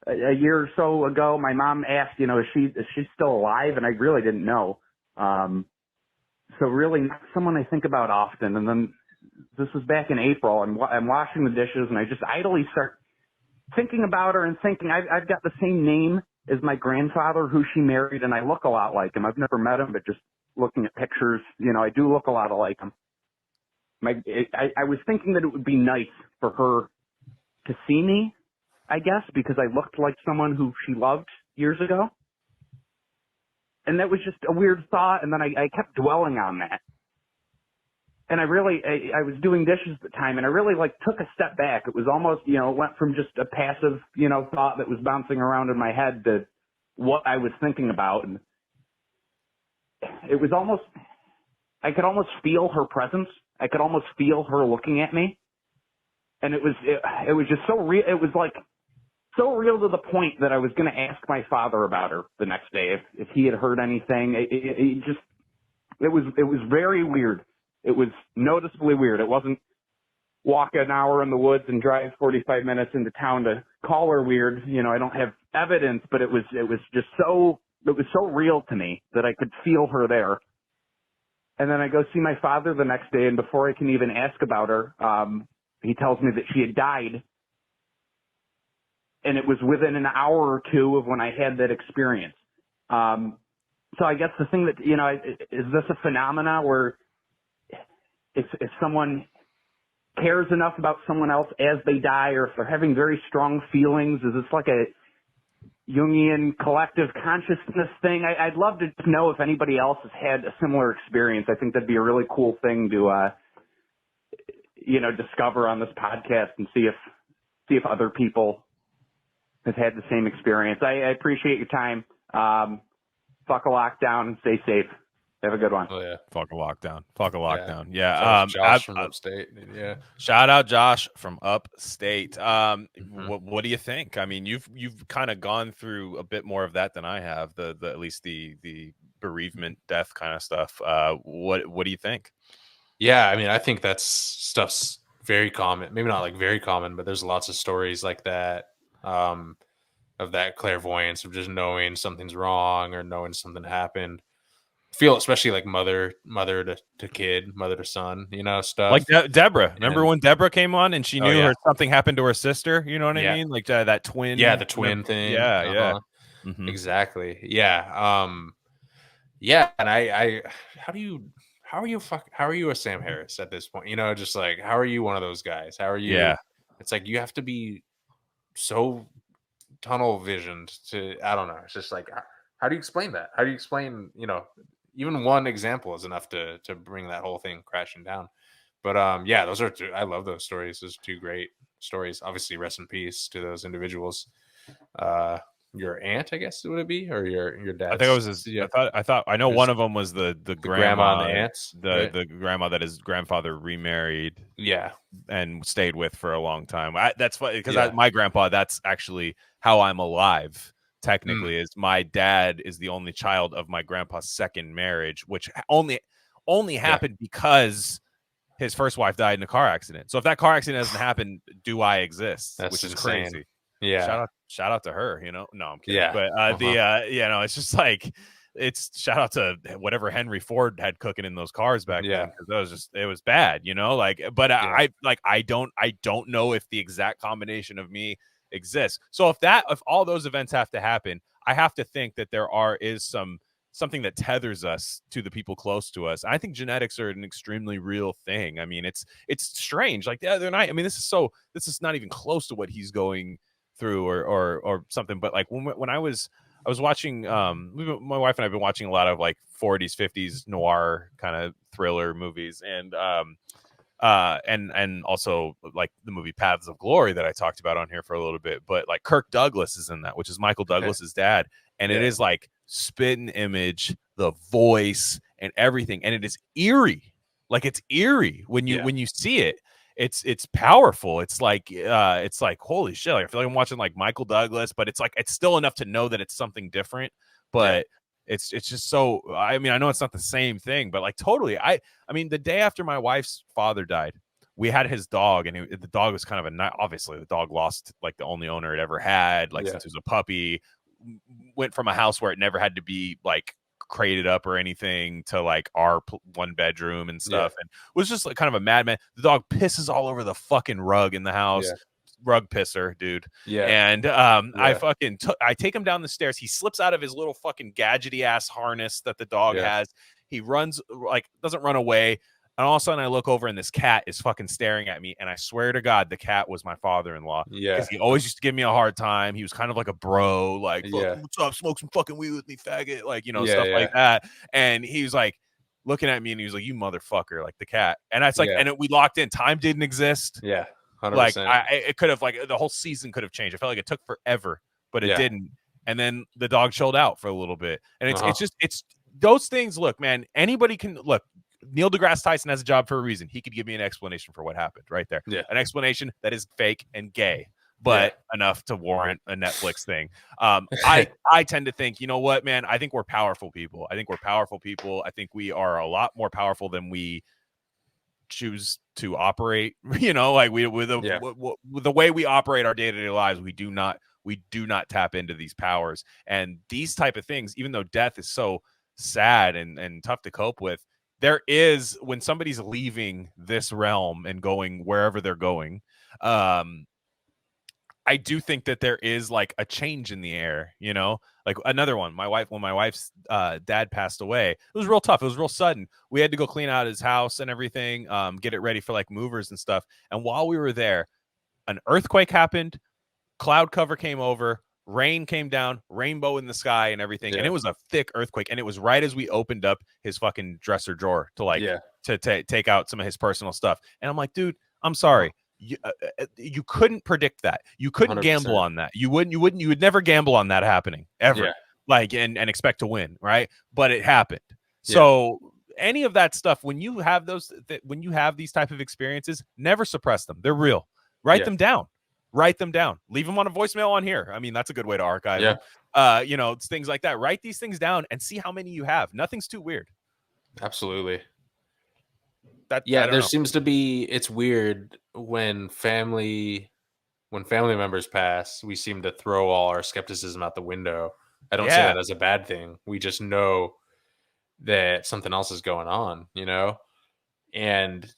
A year or so ago, my mom asked, you know, is she still alive? And I really didn't know. So really not someone I think about often. And then this was back in April, and I'm washing the dishes, and I just idly start thinking about her and thinking, I've got the same name as my grandfather who she married, and I look a lot like him. I've never met him, but just looking at pictures, you know, I do look a lot like him. I was thinking that it would be nice for her to see me, I guess, because I looked like someone who she loved years ago. And that was just a weird thought, and then I kept dwelling on that. And I was doing dishes at the time, and I really, like, took a step back. It was almost, you know, it went from just a passive, you know, thought that was bouncing around in my head to what I was thinking about. And it was almost, I could almost feel her presence. I could almost feel her looking at me. And it was just so real. It was like so real to the point that I was going to ask my father about her the next day if he had heard anything. It was very weird. It was noticeably weird. It wasn't walk an hour in the woods and drive 45 minutes into town to call her weird. You know, I don't have evidence, but it was just so, it was so real to me that I could feel her there. And then I go see my father the next day, and before I can even ask about her, he tells me that she had died. And it was within an hour or two of when I had that experience. So I guess the thing that, you know, is this a phenomena where if someone cares enough about someone else as they die, or if they're having very strong feelings, is this like a Jungian collective consciousness thing? I'd love to know if anybody else has had a similar experience. I think that'd be a really cool thing to, you know, discover on this podcast and see if other people have had the same experience. I appreciate your time. Fuck a lockdown and stay safe. Have a good one. Oh yeah. Fuck a lockdown. Fuck a lockdown. Yeah. Shout out to Josh from upstate. Yeah. Shout out Josh from upstate. What do you think? I mean, you've kind of gone through a bit more of that than I have. The at least the bereavement, death kind of stuff. What do you think? Yeah, I mean, I think that's stuff's very common. Maybe not like very common, but there's lots of stories like that. Of that clairvoyance, of just knowing something's wrong or knowing something happened. Feel especially like mother to kid, mother to son, you know, stuff like Deborah. Remember when Deborah came on and she knew her something happened to her sister? You know what I mean? Like that twin. Yeah, the twin thing. Yeah, exactly. Yeah. Yeah. And I how are you a Sam Harris at this point? You know, just like, how are you one of those guys? How are you? Yeah. It's like you have to be so tunnel visioned to, I don't know. It's just like, how do you explain that? How do you explain, you know, even one example is enough to bring that whole thing crashing down. But yeah, those are two, I love those stories. Those are two great stories. Obviously, rest in peace to those individuals. Your aunt, I guess, would it be, or your dad? I think it was his. Yeah. I know one of them was the grandma and the aunts, the grandma that his grandfather remarried. Yeah, and stayed with for a long time. That's funny because my grandpa. That's actually how I'm alive. Technically, is my dad is the only child of my grandpa's second marriage, which only happened because his first wife died in a car accident. So if that car accident hasn't happened, do I exist? That's which is insane. crazy. Yeah. Shout out to her, you know. No, I'm kidding. Yeah. But you know, it's just like it's shout out to whatever Henry Ford had cooking in those cars back then, because it was bad, you know. Like, but I don't know if the exact combination of me exists. So if all those events have to happen, I have to think that there is some something that tethers us to the people close to us. I think genetics are an extremely real thing. I mean, it's strange. Like the other night, I mean, this is not even close to what he's going through or something. But like when I was watching, my wife and I've been watching a lot of like 40s, 50s noir kind of thriller movies, and also like the movie Paths of Glory that I talked about on here for a little bit. But like Kirk Douglas is in that, which is Michael Douglas's dad, and it is like spit and image, the voice and everything, and it is eerie. Like it's eerie when you see it. It's powerful. It's like holy shit. Like I feel like I'm watching like Michael Douglas, but it's still enough to know that it's something different. But it's just so, I mean, I know it's not the same thing, but like totally. I mean, the day after my wife's father died, we had his dog, and the dog was kind of obviously the dog lost like the only owner it ever had, like since it was a puppy, went from a house where it never had to be like crated up or anything to like our one bedroom and stuff, and was just like kind of a madman. The dog pisses all over the fucking rug in the house. Rug pisser, dude. And I take him down the stairs. He slips out of his little fucking gadgety ass harness that the dog has. He runs, like doesn't run away. And all of a sudden I look over and this cat is fucking staring at me. And I swear to God, the cat was my father-in-law. Because he always used to give me a hard time. He was kind of like a bro, like, what's up? Smoke some fucking weed with me, faggot. Like, stuff like that. And he was like looking at me and he was like, you motherfucker, like the cat. And it's like, we locked in. Time didn't exist. 100%. Like it could have, like the whole season could have changed. I felt like it took forever, but it didn't. And then the dog chilled out for a little bit. And it's those things. Look, man, anybody can look. Neil deGrasse Tyson has a job for a reason. He could give me an explanation for what happened right there. An explanation that is fake and gay, but enough to warrant a Netflix thing. I tend to think, you know what, man, I think we're powerful people. I think we are a lot more powerful than we choose to operate. Like with the way we operate our day-to-day lives, we do not tap into these powers. And these type of things, even though death is so sad and tough to cope with, there is, when somebody's leaving this realm and going wherever they're going, I do think that there is like a change in the air, like another one. When my wife's dad passed away, it was real tough. It was real sudden. We had to go clean out his house and everything, get it ready for like movers and stuff. And while we were there, an earthquake happened, cloud cover came over, rain came down, rainbow in the sky and everything. And it was a thick earthquake. And it was right as we opened up his fucking dresser drawer to like, to take out some of his personal stuff. And I'm like, dude, I'm sorry. You couldn't predict that. You couldn't 100%. Gamble on that. You would never gamble on that happening ever. Like, and expect to win. Right. But it happened. So any of that stuff, when you have these type of experiences, never suppress them. They're real. Write them down. Leave them on a voicemail on here. I mean, that's a good way to archive them. It's things like that. Write these things down and see how many you have. Nothing's too weird. Absolutely. There seems to be, it's weird when family members pass, we seem to throw all our skepticism out the window. I don't say that as a bad thing. We just know that something else is going on, and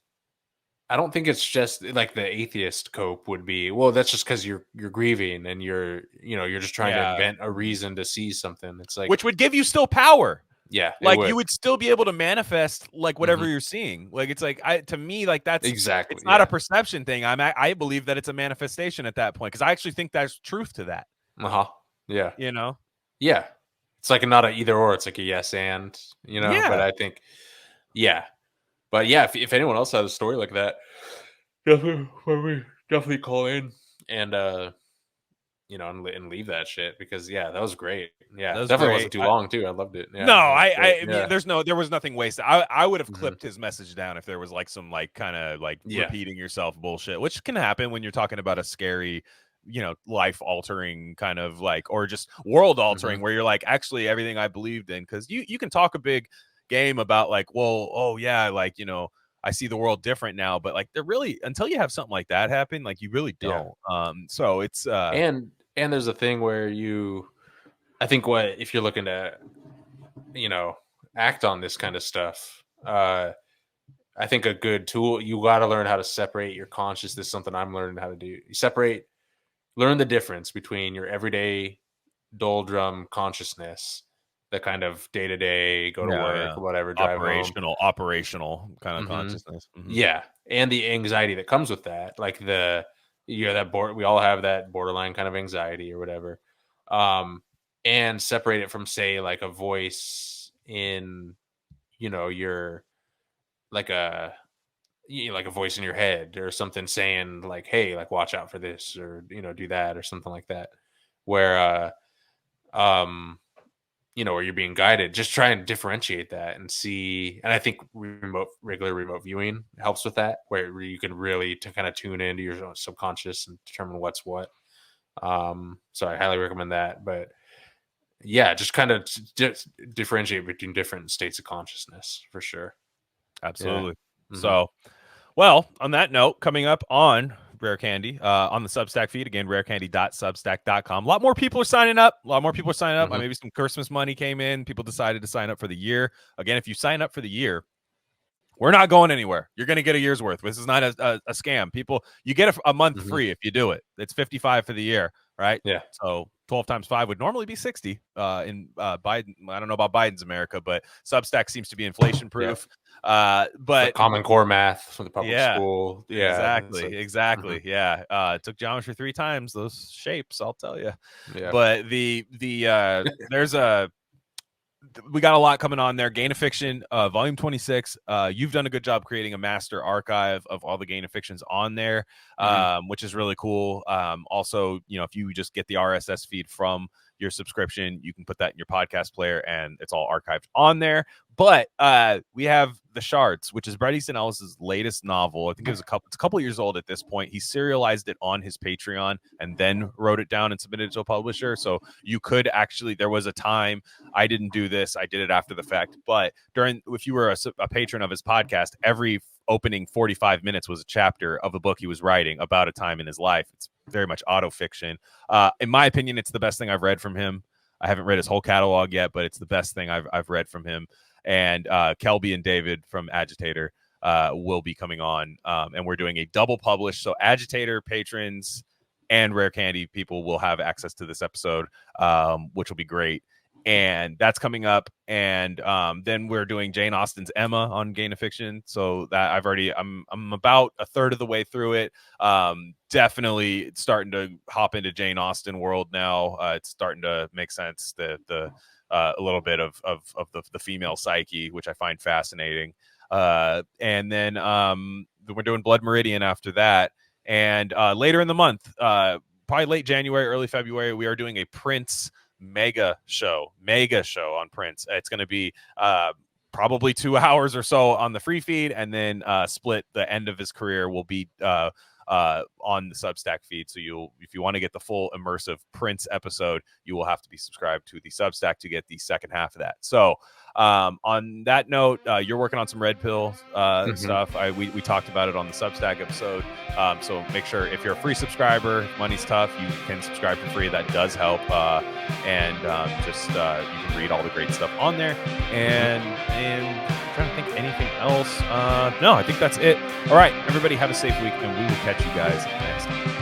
I don't think it's just like the atheist cope would be, well, that's just because you're grieving and you're just trying to invent a reason to see something. It's like, which would give you still power. Yeah. Like you would still be able to manifest like whatever you're seeing. Like, it's like, to me, like that's exactly, it's not a perception thing. I believe that it's a manifestation at that point. Cause I actually think there's truth to that. Yeah. Yeah. It's like not an either or, it's like a yes and, but I think, but if anyone else has a story like that, definitely call in and and leave that shit, because that was great. That definitely wasn't too long too. I loved it. I mean, there was nothing wasted. I would have clipped his message down if there was like some like kind of like repeating yourself bullshit, which can happen when you're talking about a scary, life altering kind of like, or just world altering, where you're like, actually everything I believed in, because you can talk a big game about like, well, like, I see the world different now, but like they're really, until you have something like that happen, like you really don't. So it's and there's a thing where I think if you're looking to act on this kind of stuff, I think a good tool, you got to learn how to separate your consciousness. Something I'm learning how to do. Learn the difference between your everyday doldrum consciousness the kind of day to day, go to work, whatever, drive home. Operational kind of consciousness. Yeah, and the anxiety that comes with that, like we all have that borderline kind of anxiety or whatever, and separate it from, say, like a voice in, your like a voice in your head or something saying like, hey, like watch out for this, or do that or something like that, where where you're being guided. Just try and differentiate that and see. And I think regular remote viewing helps with that, where you can really kind of tune into your subconscious and determine what's what. So I highly recommend that. But yeah, just kind of differentiate between different states of consciousness for sure. Absolutely. Yeah. So, well, on that note, coming up on Rare Candy, on the Substack feed, again, rarecandy.substack.com. A lot more people are signing up. Maybe some Christmas money came in. People decided to sign up for the year. Again, if you sign up for the year, we're not going anywhere. You're going to get a year's worth. This is not a scam. People, you get a month free if you do it. It's $55 for the year, right? Yeah. So 12 times 5 would normally be 60 in Biden. I don't know about Biden's America, but Substack seems to be inflation proof. Yeah. But Common Core math for the public school. Yeah, exactly. Yeah. It took geometry 3 times, those shapes, I'll tell you. Yeah. But we got a lot coming on there. Gain of Fiction, volume 26. You've done a good job creating a master archive of all the Gain of Fictions on there, which is really cool. Also, if you just get the RSS feed from your subscription, you can put that in your podcast player and it's all archived on there. But we have The Shards, which is Bret Easton Ellis's latest novel. I think it's a couple years old at this point. He serialized it on his Patreon and then wrote it down and submitted it to a publisher. So you could actually, there was a time, I didn't do this, I did it after the fact, but if you were a patron of his podcast, every opening 45 minutes was a chapter of a book he was writing about a time in his life. It's very much auto fiction. In my opinion, it's the best thing I've read from him. I haven't read his whole catalog yet, but it's the best thing I've read from him. And Kelby and David from Agitator will be coming on, and we're doing a double publish. So Agitator patrons and Rare Candy people will have access to this episode, which will be great. And that's coming up. And then we're doing Jane Austen's Emma on Gain of Fiction. So that I'm about a third of the way through it. Definitely starting to hop into Jane Austen world now. It's starting to make sense. A little bit of the female psyche, which I find fascinating. And then we're doing Blood Meridian after that. And later in the month, probably late January, early February, we are doing a Prince mega show on Prince. It's going to be probably 2 hours or so on the free feed, and then split. The end of his career will be on the Substack feed. So if you want to get the full immersive Prince episode, you will have to be subscribed to the Substack to get the second half of that. So on that note, you're working on some red pill stuff. We talked about it on the Substack episode. So make sure, if you're a free subscriber, money's tough, you can subscribe for free. That does help. And you can read all the great stuff on there. And I'm trying to think anything else. No, I think that's it. All right, everybody, have a safe week, and we will catch you guys next time.